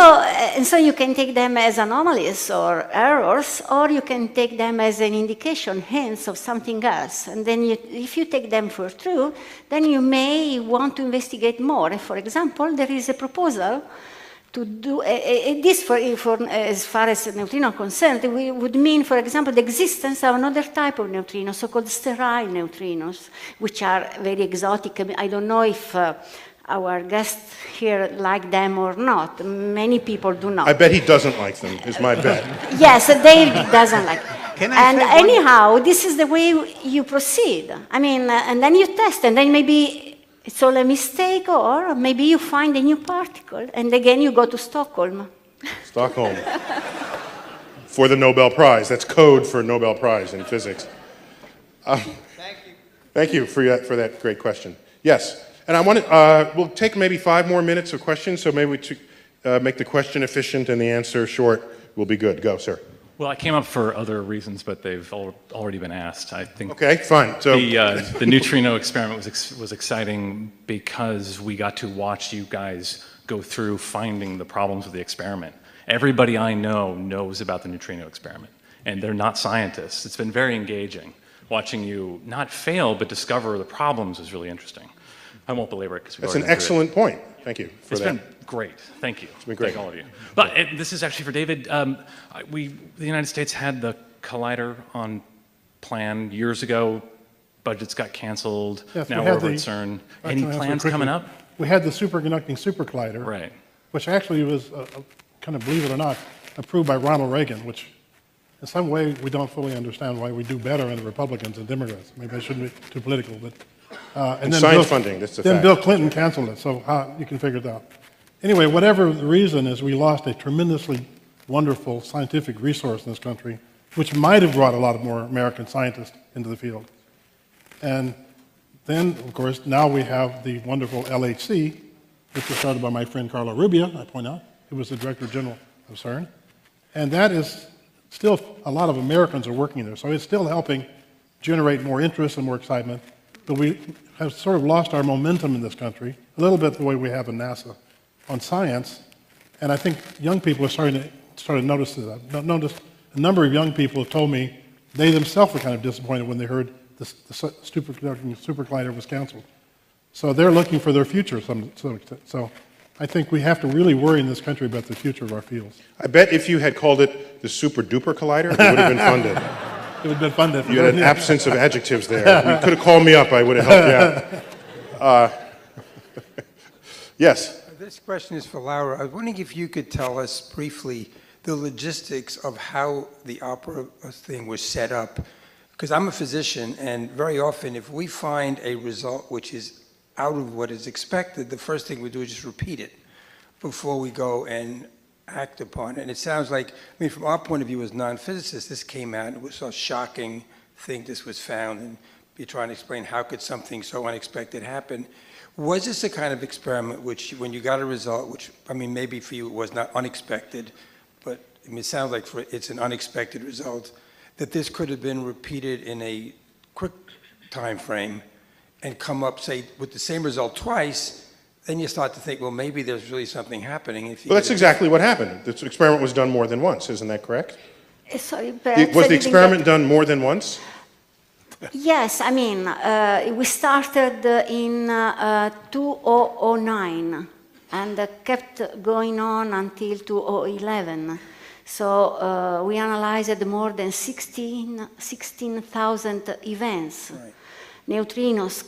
And so you can take them as anomalies or errors, or you can take them as an indication, hints of something else. And then if you take them for true, then you may want to investigate more. For example, there is a proposal to do this as far as neutrino are concerned. We would mean, for example, the existence of another type of neutrinos, so-called sterile neutrinos, which are very exotic. I don't know if our guests here like them or not. Many people do not. I bet he doesn't like them, is my bet. Yes, David doesn't like Can I and say one- anyhow, this is the way you proceed. I mean, and then you test, and then maybe it's all a mistake, or maybe you find a new particle, and again you go to Stockholm. Stockholm. For the Nobel Prize. That's code for a Nobel Prize in physics. Thank you. Thank you for that great question. Yes, and I want to, we'll take maybe 5 more minutes of questions, so maybe we make the question efficient and the answer short will be good. Go, sir. Well, I came up for other reasons, but they've already been asked. I think Okay, fine. So the neutrino experiment was exciting because we got to watch you guys go through finding the problems with the experiment. Everybody I know knows about the neutrino experiment, and they're not scientists. It's been very engaging. Watching you not fail, but discover the problems is really interesting. I won't belabor it because we've that's already an been through it. excellent point. Thank you for It's that. been great. Thank you. It's been great. Thank all of you. But this is actually for David. The United States had the collider on plan years ago. Budgets got canceled. Yes, Now we we're had over the- at CERN. Can Any I answer plans quickly? coming up? We had the superconducting super collider, Right. which actually was, kind of believe it or not, approved by Ronald Reagan, which in some way we don't fully understand why we do better in the Republicans and Democrats. Maybe I shouldn't be too political, but... And science funding, that's a Then fact. Bill Clinton canceled it, so you can figure it out. Anyway, whatever the reason is, we lost a tremendously wonderful scientific resource in this country, which might have brought a lot of more American scientists into the field. And then, of course, now we have the wonderful LHC, which was started by my friend Carlo Rubbia, I point out, who was the Director General of CERN. And that is still, a lot of Americans are working there, so it's still helping generate more interest and more excitement. But we have sort of lost our momentum in this country, a little bit the way we have in NASA, on science. And I think young people are starting to notice that. Notice a number of young people have told me they themselves were kind of disappointed when they heard the superconducting super collider was canceled. So they're looking for their future to some extent. So I think we have to really worry in this country about the future of our fields. I bet if you had called it the Super Duper Collider, it would have been funded. It would have been funded. You had an absence of adjectives there. You could have called me up. I would have helped you out. Yes? This question is for Laura. I was wondering if you could tell us briefly the logistics of how the opera thing was set up. Because I'm a physician, and very often if we find a result which is out of what is expected, the first thing we do is just repeat it before we go and act upon it. And it sounds like, I mean, from our point of view as non-physicists, this came out and it was a shocking thing this was found, and you're trying to explain how could something so unexpected happen. Was this a kind of experiment which, when you got a result, which, I mean, maybe for you it was not unexpected, but I mean, it sounds like it's an unexpected result, that this could have been repeated in a quick time frame and come up, say, with the same result twice, then you start to think, well, maybe there's really something happening. If you Well, that's exactly what happened. This experiment was done more than once, isn't that correct? Sorry, Was the experiment done more than once? Yes, I mean, we started in 2009 and kept going on until 2011. So we analyzed more than 16,000 events. Right. Neutrinos,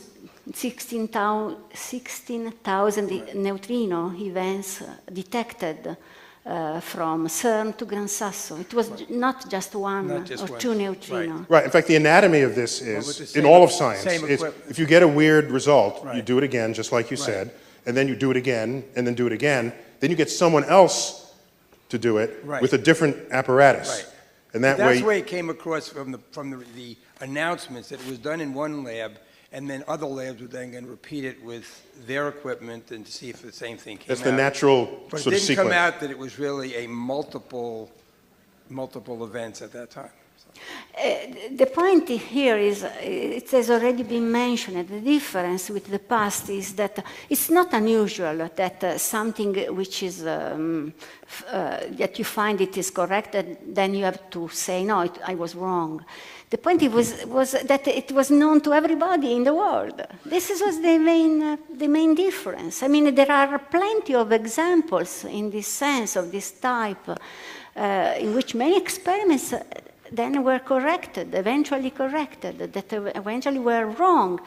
16,000 neutrino events detected from CERN to Gran Sasso. It was not just one or two neutrinos. Right. In fact, the anatomy of this is, in all of science, if you get a weird result, you do it again, just like you said, and then you do it again, and then do it again, then you get someone else to do it with a different apparatus. Right. And that's the way it came across from the announcements that it was done in one lab, and then other labs would then repeat it with their equipment and to see if the same thing came out. That's the natural but sort of sequence. it didn't come out that it was really a multiple events at that time. The point here is, it has already been mentioned, the difference with the past is that it's not unusual that something which is, that you find it is correct, and then you have to say, no, I was wrong. The point was that it was known to everybody in the world. This was the main difference. I mean, there are plenty of examples in this sense, of this type, in which many experiments then were corrected, eventually corrected, that eventually were wrong.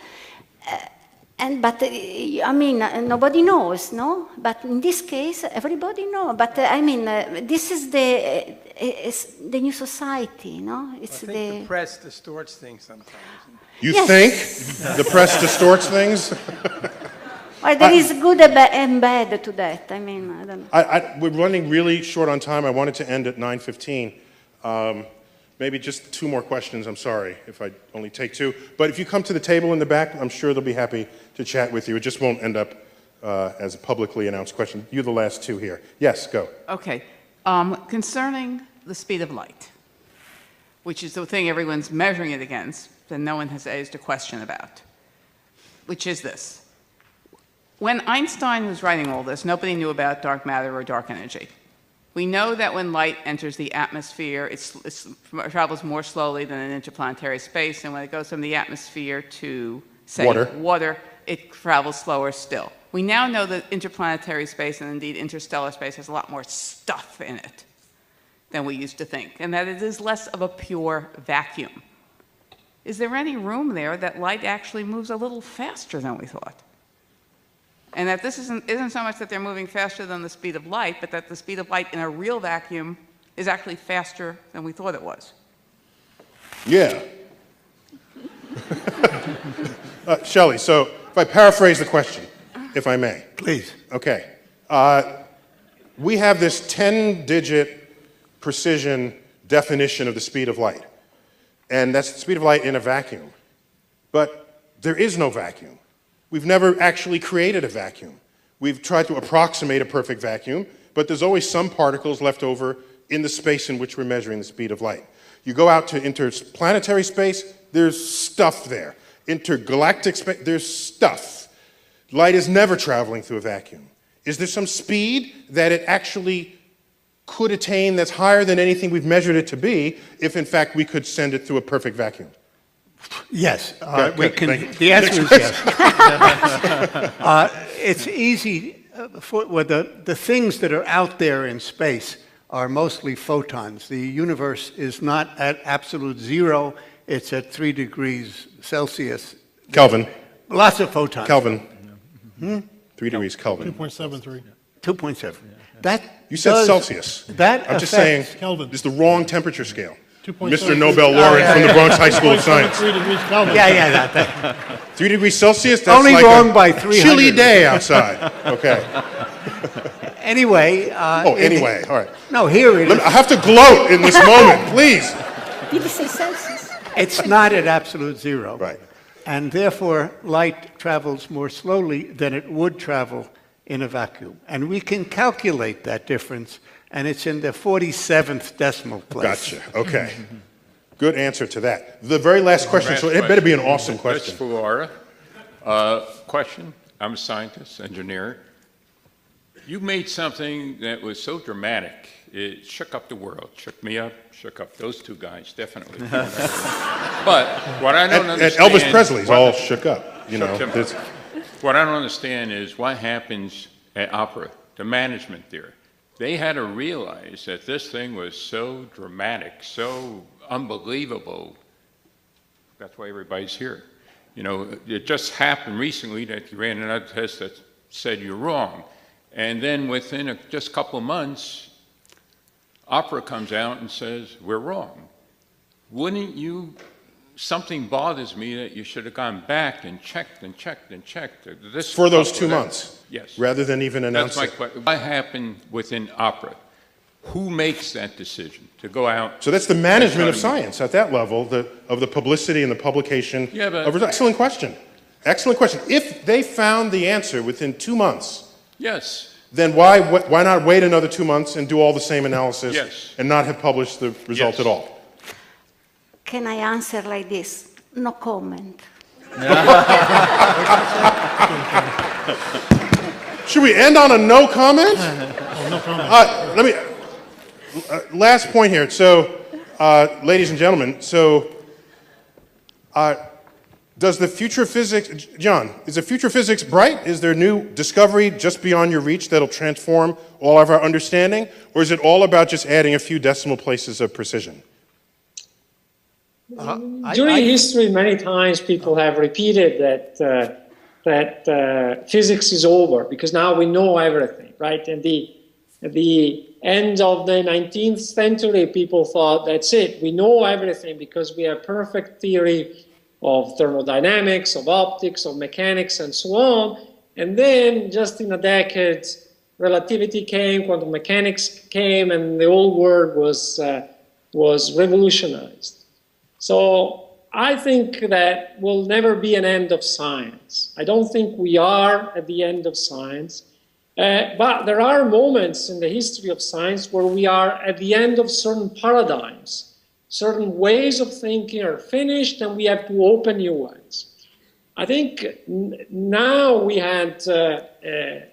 But I mean, nobody knows, no? But in this case, everybody knows. But I mean, this is the new society, no? It's the press distorts things sometimes. You think the press distorts things? Well, there is good and bad to that. I mean, I don't know. We're running really short on time. I wanted to end at 9:15. Maybe just two more questions. I'm sorry if I only take two. But if you come to the table in the back, I'm sure they'll be happy to chat with you. It just won't end up as a publicly announced question. You're the last two here. Yes, go. Okay. Concerning the speed of light, which is the thing everyone's measuring it against, that no one has asked a question about, which is this. When Einstein was writing all this, nobody knew about dark matter or dark energy. We know that when light enters the atmosphere, it travels more slowly than in interplanetary space, and when it goes from the atmosphere to, say, water, it travels slower still. We now know that interplanetary space, and indeed interstellar space, has a lot more stuff in it than we used to think, and that it is less of a pure vacuum. Is there any room there that light actually moves a little faster than we thought? And that this isn't so much that they're moving faster than the speed of light, but that the speed of light in a real vacuum is actually faster than we thought it was. Yeah. Shelley, so if I paraphrase the question, if I may. Please. Okay. We have this 10-digit precision definition of the speed of light. And that's the speed of light in a vacuum. But there is no vacuum. We've never actually created a vacuum. We've tried to approximate a perfect vacuum, but there's always some particles left over in the space in which we're measuring the speed of light. You go out to interplanetary space, there's stuff there. Intergalactic space, there's stuff. Light is never traveling through a vacuum. Is there some speed that it actually could attain that's higher than anything we've measured it to be if, in fact, we could send it through a perfect vacuum? Yes, the answer is yes. It's easy the things that are out there in space are mostly photons. The universe is not at absolute zero. It's at 3 degrees Celsius. Kelvin. Lots of photons. Kelvin. 3 degrees Kelvin. 2.73. 2.7. That You said Celsius. I'm just saying, Kelvin. it's the wrong temperature scale. 2.7. Mr. Nobel laureate from the Bronx High School of Science. 3 degrees Kelvin. Yeah. 3 degrees Celsius? That's Only like wrong a by 300. chilly day outside. Okay. Anyway. Anyway, all right. No, here it is. I have to gloat in this moment, please. Did you say Celsius? It's not at absolute zero. Right. And therefore, light travels more slowly than it would travel in a vacuum. And we can calculate that difference, and it's in the 47th decimal place. Gotcha. Okay. Good answer to that. The very last question, so it better be an awesome That's question. for Laura. Question. I'm a scientist, engineer. You made something that was so dramatic, it shook up the world. Shook me up, shook up those two guys, definitely. But what I don't understand... Elvis Presley's all shook up, you know. What I don't understand is what happens at opera, the management there. They had to realize that this thing was so dramatic, so unbelievable. That's why everybody's here. You know, it just happened recently that you ran another test that said you're wrong. And then within just a couple of months, opera comes out and says, we're wrong. Wouldn't you, something bothers me that you should have gone back and checked and checked and checked. This For those 2 months? Yes. Rather than even announce That's my question. What happened within opera? Who makes that decision to go out? So that's the management of science at that level, of the publicity and the publication. Yeah, but... Excellent question. Excellent question. If they found the answer within 2 months, yes, then why not wait another 2 months and do all the same analysis yes, and not have published the result at all? Can I answer like this? No comment. Should we end on a no comment? No comment. Last point here. So, ladies and gentlemen, does the future of physics, John, is the future of physics bright? Is there new discovery just beyond your reach that'll transform all of our understanding? Or is it all about just adding a few decimal places of precision? During history, many times people have repeated that physics is over because now we know everything, right? And at the end of the 19th century, people thought that's it. We know everything because we have perfect theory of thermodynamics, of optics, of mechanics, and so on. And then, just in a decade, relativity came, quantum mechanics came, and the whole world was revolutionized. So I think that will never be an end of science. I don't think we are at the end of science. But there are moments in the history of science where we are at the end of certain paradigms. Certain ways of thinking are finished and we have to open new ones. I think now we had the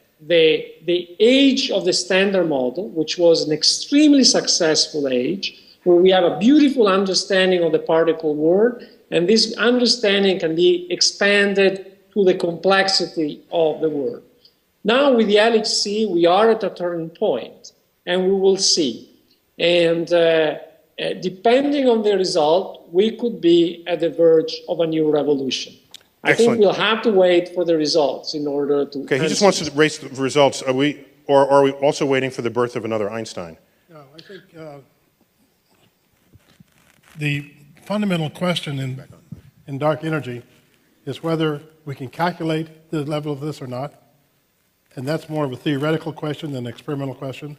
age of the Standard Model, which was an extremely successful age, where we have a beautiful understanding of the particle world, and this understanding can be expanded to the complexity of the world. Now with the LHC, we are at a turning point, and we will see. And depending on the result, we could be at the verge of a new revolution. I think we'll have to wait for the results in order to... Okay, he just wants to raise the results. Are we also waiting for the birth of another Einstein? No, I think the fundamental question in dark energy is whether we can calculate the level of this or not. And that's more of a theoretical question than an experimental question.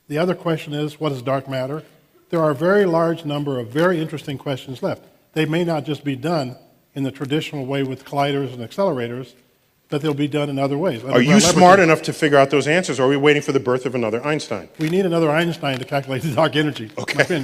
The other question is, what is dark matter? There are a very large number of very interesting questions left. They may not just be done in the traditional way with colliders and accelerators, but they'll be done in other ways. Are you smart enough to figure out those answers, or are we waiting for the birth of another Einstein? We need another Einstein to calculate the dark energy. Okay.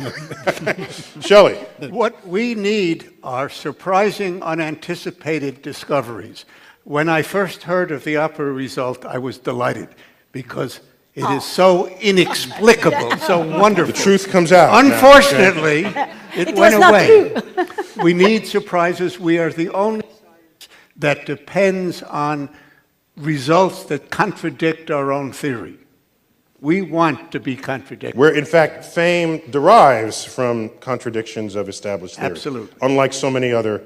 Shelley. What we need are surprising, unanticipated discoveries. When I first heard of the opera result, I was delighted because it is so inexplicable, so wonderful. The truth comes out. Unfortunately, it went away. We need surprises. We are the only science that depends on results that contradict our own theory. We want to be contradicted. Where, in fact, fame derives from contradictions of established theory. Absolutely. Unlike so many other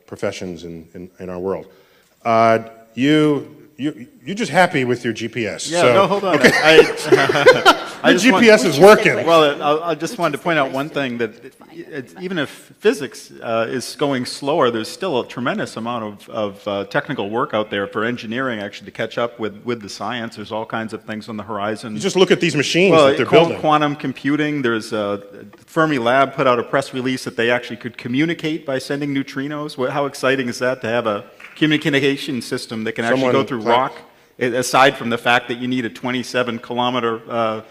professions in our world. You're just happy with your GPS. Yeah, so, no, hold on. Okay. The GPS is working. Well, I just wanted to point out one thing, that even if physics is going slower, there's still a tremendous amount of technical work out there for engineering actually to catch up with the science. There's all kinds of things on the horizon. You just look at these machines that they're building. Quantum computing. There's Fermi Lab put out a press release that they actually could communicate by sending neutrinos. How exciting is that, to have a communication system that can actually go through rock, aside from the fact that you need a 27-kilometer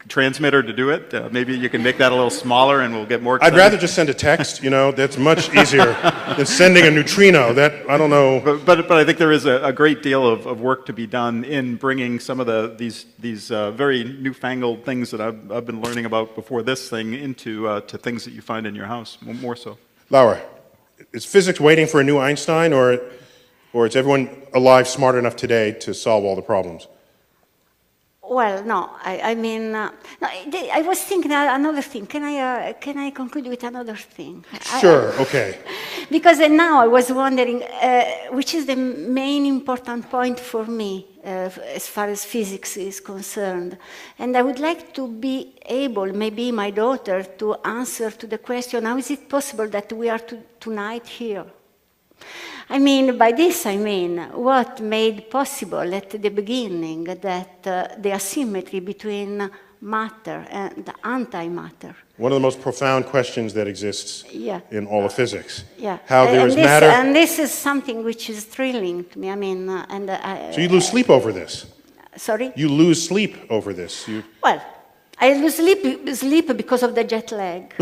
transmitter to do it? Maybe you can make that a little smaller and we'll get more excited. I'd rather just send a text, that's much easier than sending a neutrino. That, I don't know. But I think there is a great deal of work to be done in bringing some of these very newfangled things that I've been learning about before this thing into to things that you find in your house, more so. Laura, is physics waiting for a new Einstein, or is everyone alive smart enough today to solve all the problems? Well, no. I mean, no, I was thinking another thing. Can I conclude with another thing? Sure. Okay. Because now I was wondering, which is the main important point for me as far as physics is concerned, and I would like to be able, maybe my daughter, to answer to the question: how is it possible that we are tonight here? I mean, by this I mean, what made possible at the beginning that the asymmetry between matter and antimatter. One of the most profound questions that exists in all of physics. Yeah. How there is matter. And this is something which is thrilling to me. I mean, so you lose sleep over this? Sorry? You lose sleep over this? Well, I lose sleep because of the jet lag.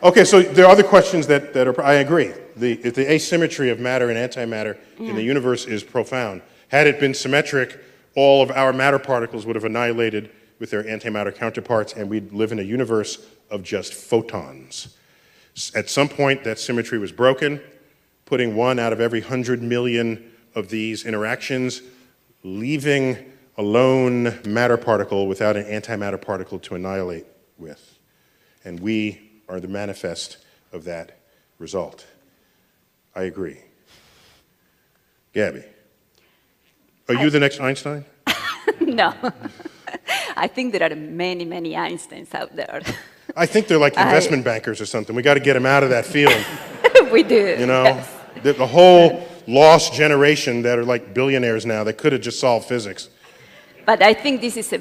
Okay, so there are other questions that are, I agree. The asymmetry of matter and antimatter in the universe is profound. Had it been symmetric, all of our matter particles would have annihilated with their antimatter counterparts, and we'd live in a universe of just photons. At some point, that symmetry was broken, putting 1 out of every 100 million of these interactions, leaving a lone matter particle without an antimatter particle to annihilate with. And we are the manifest of that result. I agree. Gabby, are you the next Einstein? No. I think there are many, many Einsteins out there. I think they're like investment bankers or something. We got to get them out of that field. We do. Yes. The whole lost generation that are like billionaires now that could have just solved physics. But I think this is a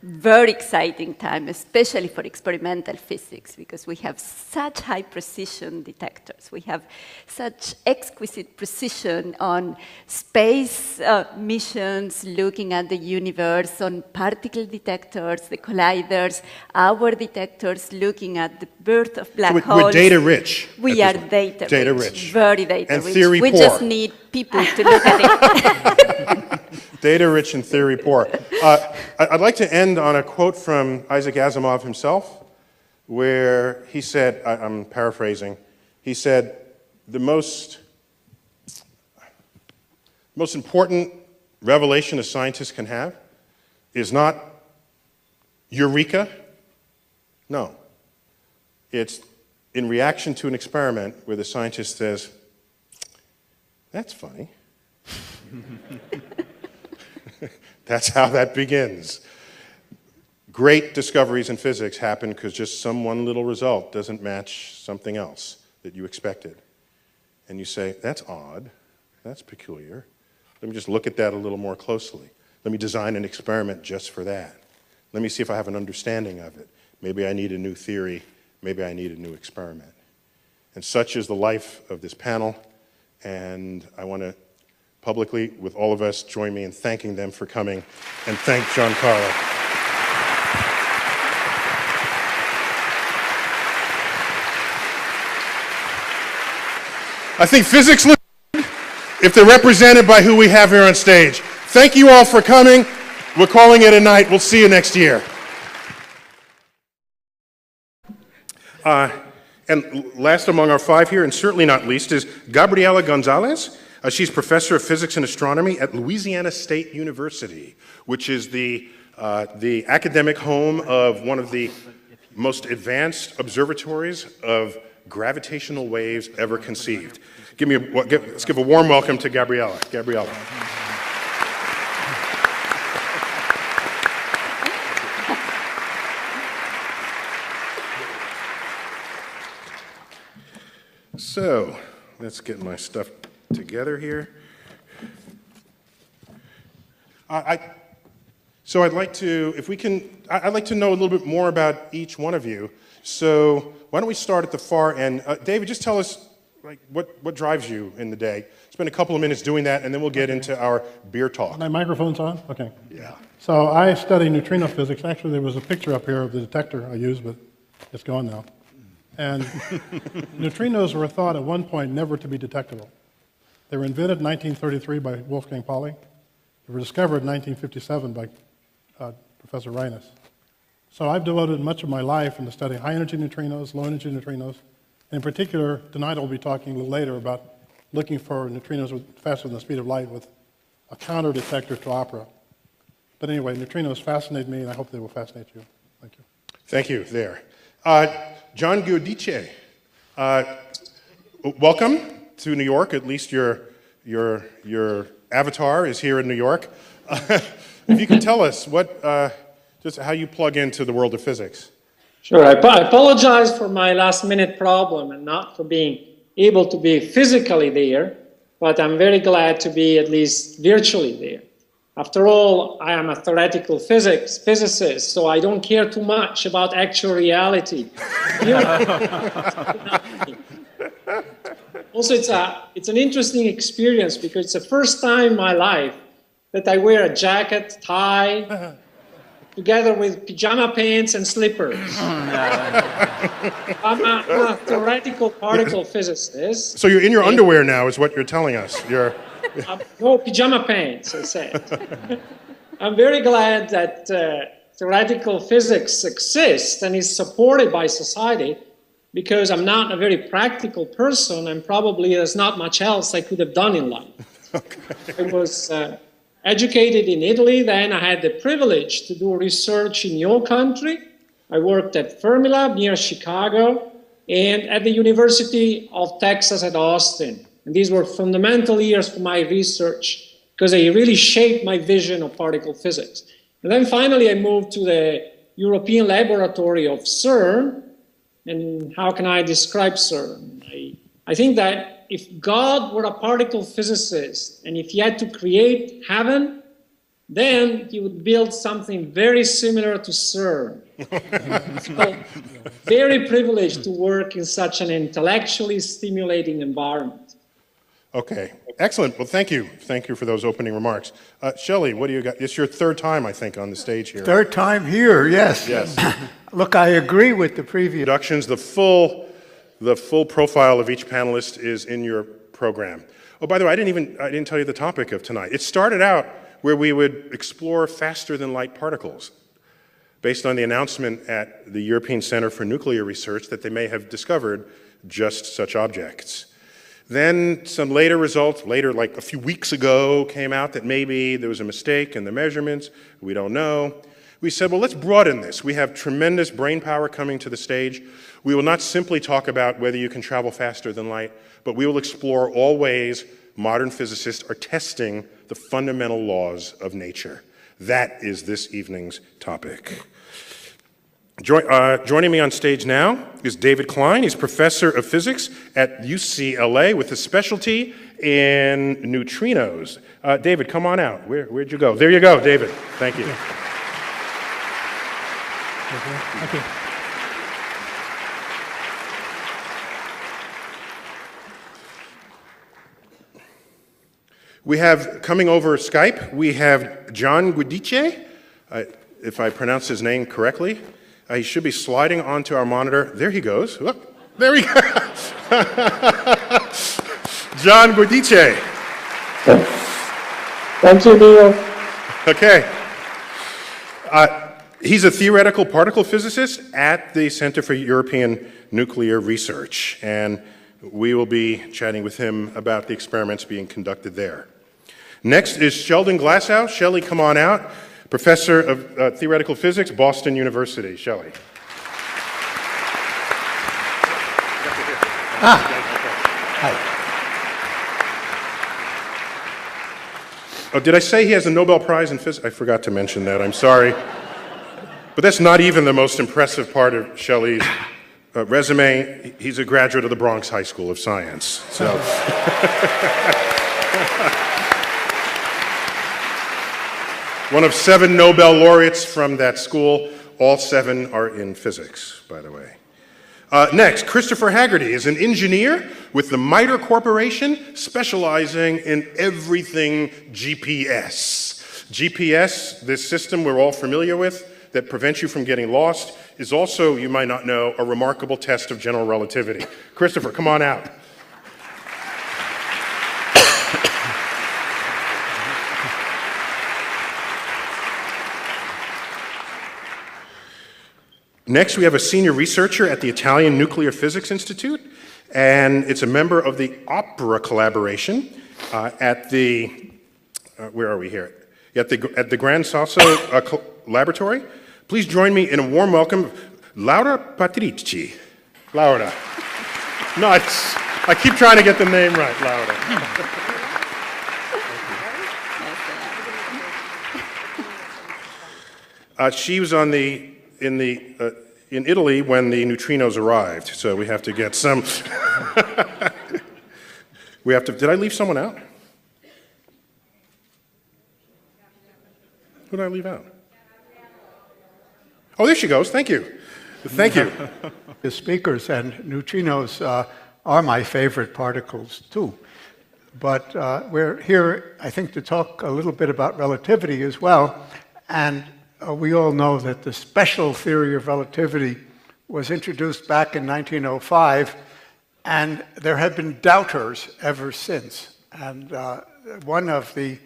very exciting time, especially for experimental physics, because we have such high precision detectors. We have such exquisite precision on space missions, looking at the universe, on particle detectors, the colliders, our detectors looking at the birth of black holes. We're data rich. We are data rich. Very data and rich. Theory we poor. just need people to look at it. Data rich and theory poor. I'd like to end on a quote from Isaac Asimov himself, where he said, I'm paraphrasing, he said, the most important revelation a scientist can have is not eureka. No. It's in reaction to an experiment where the scientist says, that's funny. That's how that begins. Great discoveries in physics happen because just some one little result doesn't match something else that you expected. And you say, that's odd, that's peculiar. Let me just look at that a little more closely. Let me design an experiment just for that. Let me see if I have an understanding of it. Maybe I need a new theory, maybe I need a new experiment. And such is the life of this panel, and I want to publicly, with all of us, join me in thanking them for coming, and thank Giancarlo. I think physics looks good if they're represented by who we have here on stage. Thank you all for coming. We're calling it a night. We'll see you next year. And last among our five here, and certainly not least, is Gabriela Gonzalez. She's professor of physics and astronomy at Louisiana State University, which is the academic home of one of the most advanced observatories of gravitational waves ever conceived. Let's give a warm welcome to Gabriela. Gabriela. So, let's get my stuff together here. So I'd like to, if we can, I'd like to know a little bit more about each one of you. So why don't we start at the far end? David, just tell us what drives you in the day. Spend a couple of minutes doing that, and then we'll get into our beer talk. My microphone's on? Okay. Yeah. So I study neutrino physics. Actually, there was a picture up here of the detector I used, but it's gone now. And neutrinos were thought at one point never to be detectable. They were invented in 1933 by Wolfgang Pauli. They were discovered in 1957 by Professor Reines. So I've devoted much of my life into studying high-energy neutrinos, low-energy neutrinos, and in particular, tonight I'll be talking a little later about looking for neutrinos faster than the speed of light with a counter detector to opera. But anyway, neutrinos fascinate me, and I hope they will fascinate you. Thank you. Thank you. There. John Giudice, welcome to New York. At least your avatar is here in New York. If you can tell us just how you plug into the world of physics. Sure. I apologize for my last-minute problem and not for being able to be physically there, but I'm very glad to be at least virtually there. After all, I am a theoretical physicist, so I don't care too much about actual reality. Also, it's an interesting experience because it's the first time in my life that I wear a jacket, tie, together with pajama pants and slippers. I'm a theoretical particle physicist. So you're in your underwear now, is what you're telling us. No pajama pants, I said. I'm very glad that theoretical physics exists and is supported by society because I'm not a very practical person and probably there's not much else I could have done in life. Okay. I was educated in Italy, then I had the privilege to do research in your country. I worked at Fermilab near Chicago and at the University of Texas at Austin. And these were fundamental years for my research because they really shaped my vision of particle physics. And then finally I moved to the European laboratory of CERN. And how can I describe CERN? I think that if God were a particle physicist and if he had to create heaven, then he would build something very similar to CERN. So, very privileged to work in such an intellectually stimulating environment. Okay, excellent. Well, thank you. Thank you for those opening remarks. Shelley, what do you got? It's your third time, I think, on the stage here. Third time here, yes. Yes. Look, I agree with the previous introductions. The full profile of each panelist is in your program. Oh, by the way, I didn't tell you the topic of tonight. It started out where we would explore faster than light particles, based on the announcement at the European Center for Nuclear Research that they may have discovered just such objects. Then some later results, like a few weeks ago, came out that maybe there was a mistake in the measurements. We don't know. We said, well, let's broaden this. We have tremendous brain power coming to the stage. We will not simply talk about whether you can travel faster than light, but we will explore all ways modern physicists are testing the fundamental laws of nature. That is this evening's topic. Joining me on stage now is David Klein. He's professor of physics at UCLA with a specialty in neutrinos. David, come on out. Where'd you go? There you go, David. Thank you. Thank you. We have, coming over Skype, we have John Giudice, if I pronounce his name correctly. He should be sliding onto our monitor. There he goes. Whoop. There we go. John Giudice. Thank you, Neil. Okay. He's a theoretical particle physicist at the Center for European Nuclear Research, and we will be chatting with him about the experiments being conducted there. Next is Sheldon Glashow. Shelley, come on out. Professor of Theoretical Physics, Boston University. Shelley. Hi. Oh, did I say he has a Nobel Prize in physics? I forgot to mention that. I'm sorry. But that's not even the most impressive part of Shelley's resume. He's a graduate of the Bronx High School of Science. So. One of 7 Nobel laureates from that school. All 7 are in physics, by the way. Next, Christopher Haggerty is an engineer with the MITRE Corporation, specializing in everything GPS. GPS, this system we're all familiar with, that prevents you from getting lost, is also, you might not know, a remarkable test of general relativity. Christopher, come on out. Next, we have a senior researcher at the Italian Nuclear Physics Institute, and it's a member of the OPERA collaboration at the, where are we here? At the Gran Sasso Laboratory. Please join me in a warm welcome, Laura Patrici. Laura. No, I keep trying to get the name right, Laura. She was on in Italy when the neutrinos arrived, so we have to get some. Did I leave someone out? Who did I leave out? Oh, there she goes. Thank you. Thank you. The speakers and neutrinos are my favorite particles, too. But we're here, I think, to talk a little bit about relativity as well. And we all know that the special theory of relativity was introduced back in 1905, and there have been doubters ever since. And one of the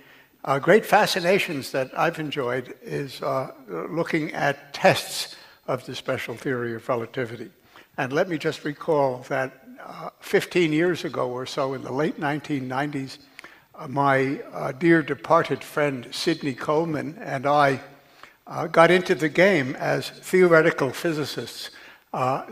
great fascinations that I've enjoyed is looking at tests of the special theory of relativity. And let me just recall that 15 years ago or so, in the late 1990s, my dear departed friend Sidney Coleman and I got into the game as theoretical physicists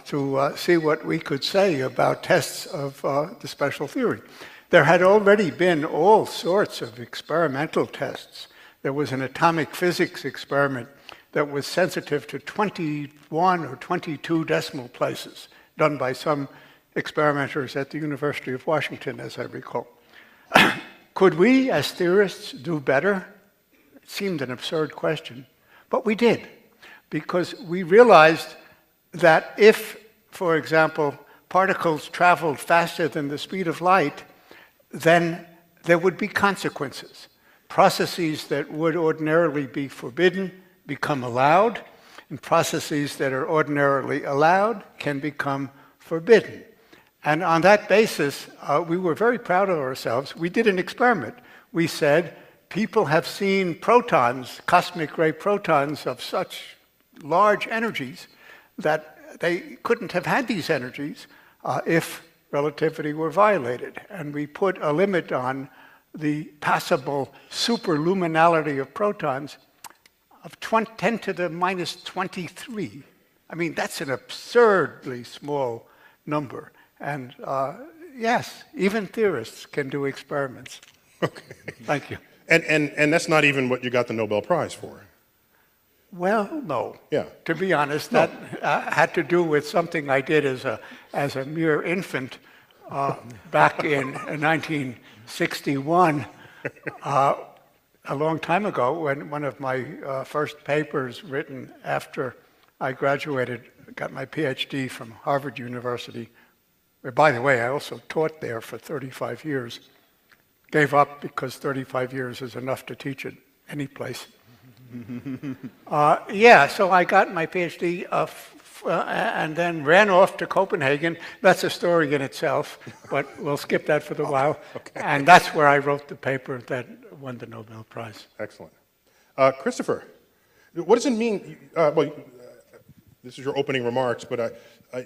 to see what we could say about tests of the special theory. There had already been all sorts of experimental tests. There was an atomic physics experiment that was sensitive to 21 or 22 decimal places, done by some experimenters at the University of Washington, as I recall. Could we, as theorists, do better? It seemed an absurd question, but we did, because we realized that if, for example, particles traveled faster than the speed of light, then there would be consequences. Processes that would ordinarily be forbidden become allowed, and processes that are ordinarily allowed can become forbidden. And on that basis, we were very proud of ourselves. We did an experiment. We said, people have seen protons, cosmic ray protons of such large energies that they couldn't have had these energies if relativity were violated. And we put a limit on the possible superluminality of protons of 10 to the minus 23. I mean, that's an absurdly small number. And yes, even theorists can do experiments. Okay. Thank you. And that's not even what you got the Nobel Prize for. Well, no. Yeah. To be honest, that had to do with something I did as a mere infant back in 1961, a long time ago, when one of my first papers written after I graduated, got my PhD from Harvard University, where, by the way, I also taught there for 35 years. Gave up because 35 years is enough to teach at any place. Yeah, so I got my PhD and then ran off to Copenhagen. That's a story in itself, but we'll skip that for the while. Okay. And that's where I wrote the paper that won the Nobel Prize. Excellent. Christopher, What does it mean? This is your opening remarks, but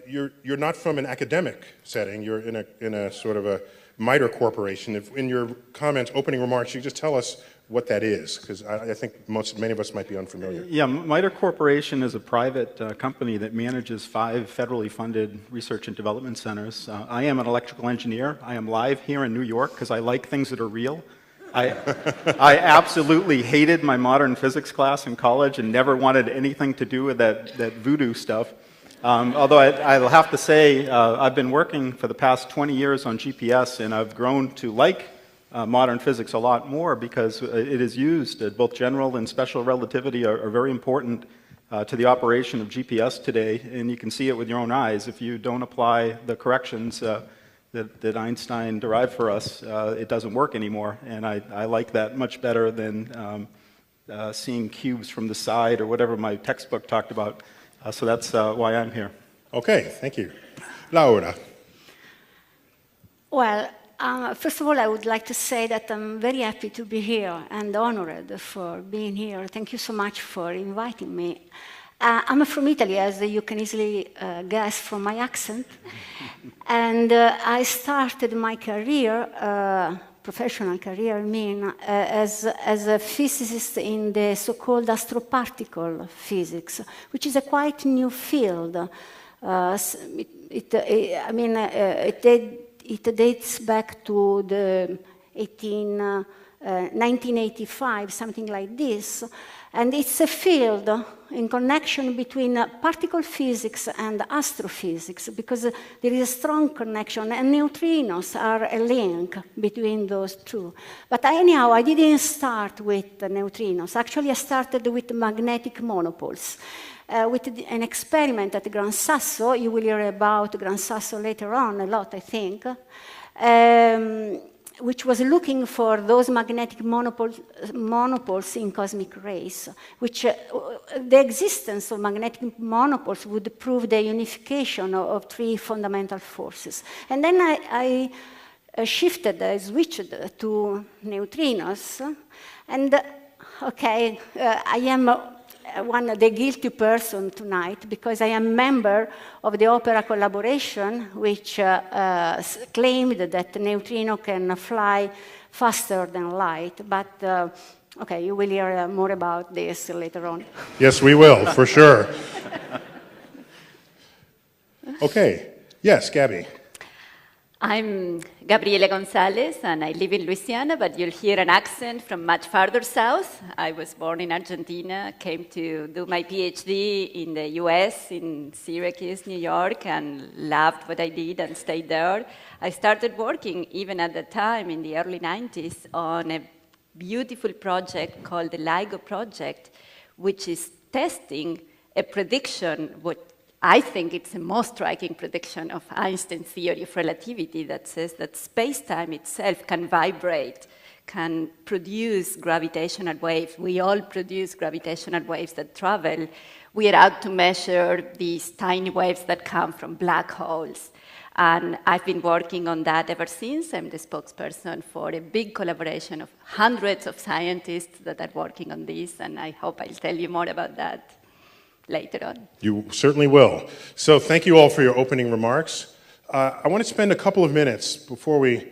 you're not from an academic setting. You're in a sort of a MITRE corporation. If in your comments, opening remarks, you just tell us what that is, because I think many of us might be unfamiliar. Yeah, MITRE Corporation is a private company that manages 5 federally funded research and development centers. I am an electrical engineer. I am live here in New York because I like things that are real. I absolutely hated my modern physics class in college and never wanted anything to do with that voodoo stuff. Although I'll have to say, I've been working for the past 20 years on GPS, and I've grown to like modern physics a lot more because it is used. Both general and special relativity are very important to the operation of GPS today, and you can see it with your own eyes. If you don't apply the corrections that Einstein derived for us, it doesn't work anymore, and I like that much better than seeing cubes from the side or whatever my textbook talked about. So that's why I'm here. Okay, thank you. Laura. Well, first of all, I would like to say that I'm very happy to be here and honored for being here. Thank you so much for inviting me. I'm from Italy, as you can easily guess from my accent. And I started my career, professional career, I mean, as a physicist in the so-called astroparticle physics, which is a quite new field. It dates back to the 1985, something like this. And it's a field in connection between particle physics and astrophysics, because there is a strong connection, and neutrinos are a link between those two. But anyhow, I didn't start with neutrinos. Actually, I started with magnetic monopoles. With an experiment at Gran Sasso. You will hear about Gran Sasso later on a lot, I think, which was looking for those magnetic monopoles in cosmic rays, which the existence of magnetic monopoles would prove the unification of 3 fundamental forces. And then I switched to neutrinos, and okay, I am the guilty person tonight, because I am member of the Opera collaboration, which claimed that neutrino can fly faster than light. But okay, you will hear more about this later on. Yes, we will, for sure. Okay, yes, Gabby. I'm Gabriele Gonzalez, and I live in Louisiana, but you'll hear an accent from much farther south. I was born in Argentina, came to do my PhD in the US, in Syracuse, New York, and loved what I did and stayed there. I started working, even at the time, in the early 90s, on a beautiful project called the LIGO project, which is testing a prediction, what I think it's the most striking prediction of Einstein's theory of relativity, that says that space-time itself can vibrate, can produce gravitational waves. We all produce gravitational waves that travel. We are out to measure these tiny waves that come from black holes. And I've been working on that ever since. I'm the spokesperson for a big collaboration of hundreds of scientists that are working on this, and I hope I'll tell you more about that later on. You certainly will. So thank you all for your opening remarks. I want to spend a couple of minutes before we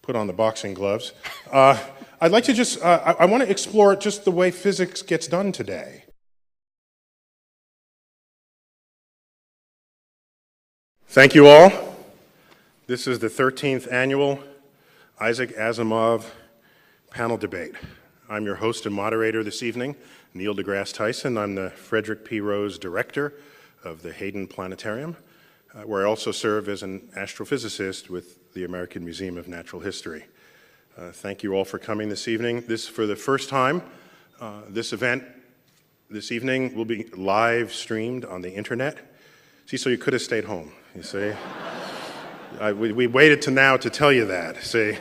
put on the boxing gloves. I'd like to just, I want to explore just the way physics gets done today. Thank you all. This is the 13th annual Isaac Asimov panel debate. I'm your host and moderator this evening, Neil deGrasse Tyson. I'm the Frederick P. Rose Director of the Hayden Planetarium, where I also serve as an astrophysicist with the American Museum of Natural History. Thank you all for coming this evening. This, for the first time, this event this evening will be live streamed on the internet. See, so you could have stayed home, you see. We waited to now to tell you that, see.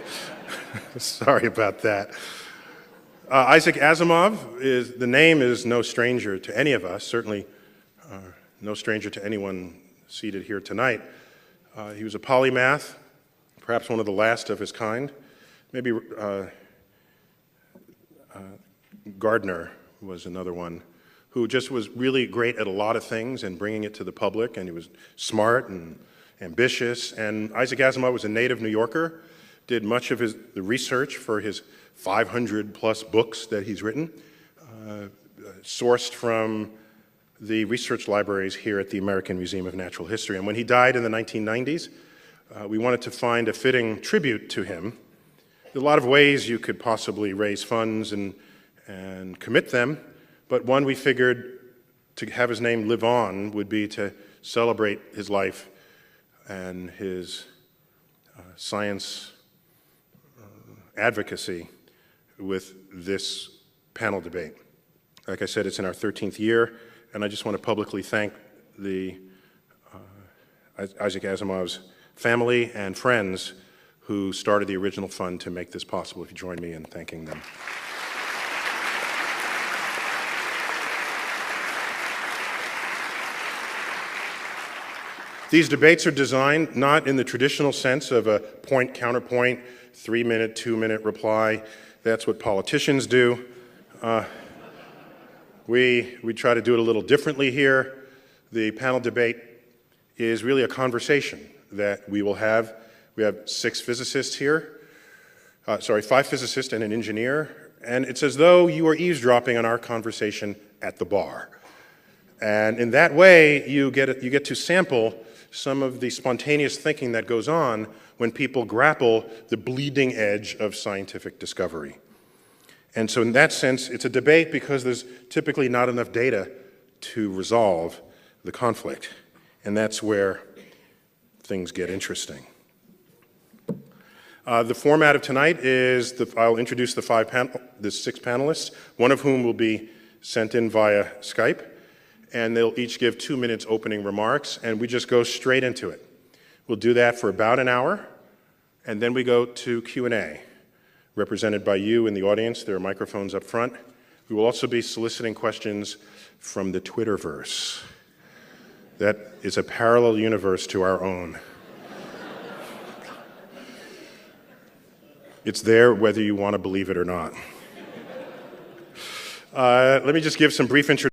Sorry about that. Isaac Asimov, the name is no stranger to any of us, certainly no stranger to anyone seated here tonight. He was a polymath, perhaps one of the last of his kind. Maybe Gardner was another one who just was really great at a lot of things and bringing it to the public, and he was smart and ambitious. And Isaac Asimov was a native New Yorker, did much of the research for his 500-plus books that he's written, sourced from the research libraries here at the American Museum of Natural History. And when he died in the 1990s, we wanted to find a fitting tribute to him. There are a lot of ways you could possibly raise funds and commit them, but one we figured to have his name live on would be to celebrate his life and his science advocacy with this panel debate. Like I said, it's in our 13th year, and I just want to publicly thank the Isaac Asimov's family and friends who started the original fund to make this possible. If you join me in thanking them. These debates are designed not in the traditional sense of a point-counterpoint, 3-minute, 2-minute reply. That's what politicians do. We try to do it a little differently here. The panel debate is really a conversation that we will have. We have 6 physicists here, 5 physicists and an engineer, and it's as though you are eavesdropping on our conversation at the bar. And in that way, you get to sample some of the spontaneous thinking that goes on when people grapple the bleeding edge of scientific discovery. And so in that sense, it's a debate because there's typically not enough data to resolve the conflict. And that's where things get interesting. The format of tonight is I'll introduce the 6 panelists, one of whom will be sent in via Skype, and they'll each give 2 minutes opening remarks, and we just go straight into it. We'll do that for about an hour, and then we go to Q&A, represented by you in the audience. There are microphones up front. We will also be soliciting questions from the Twitterverse. That is a parallel universe to our own. It's there whether you want to believe it or not. Let me just give some brief introduction.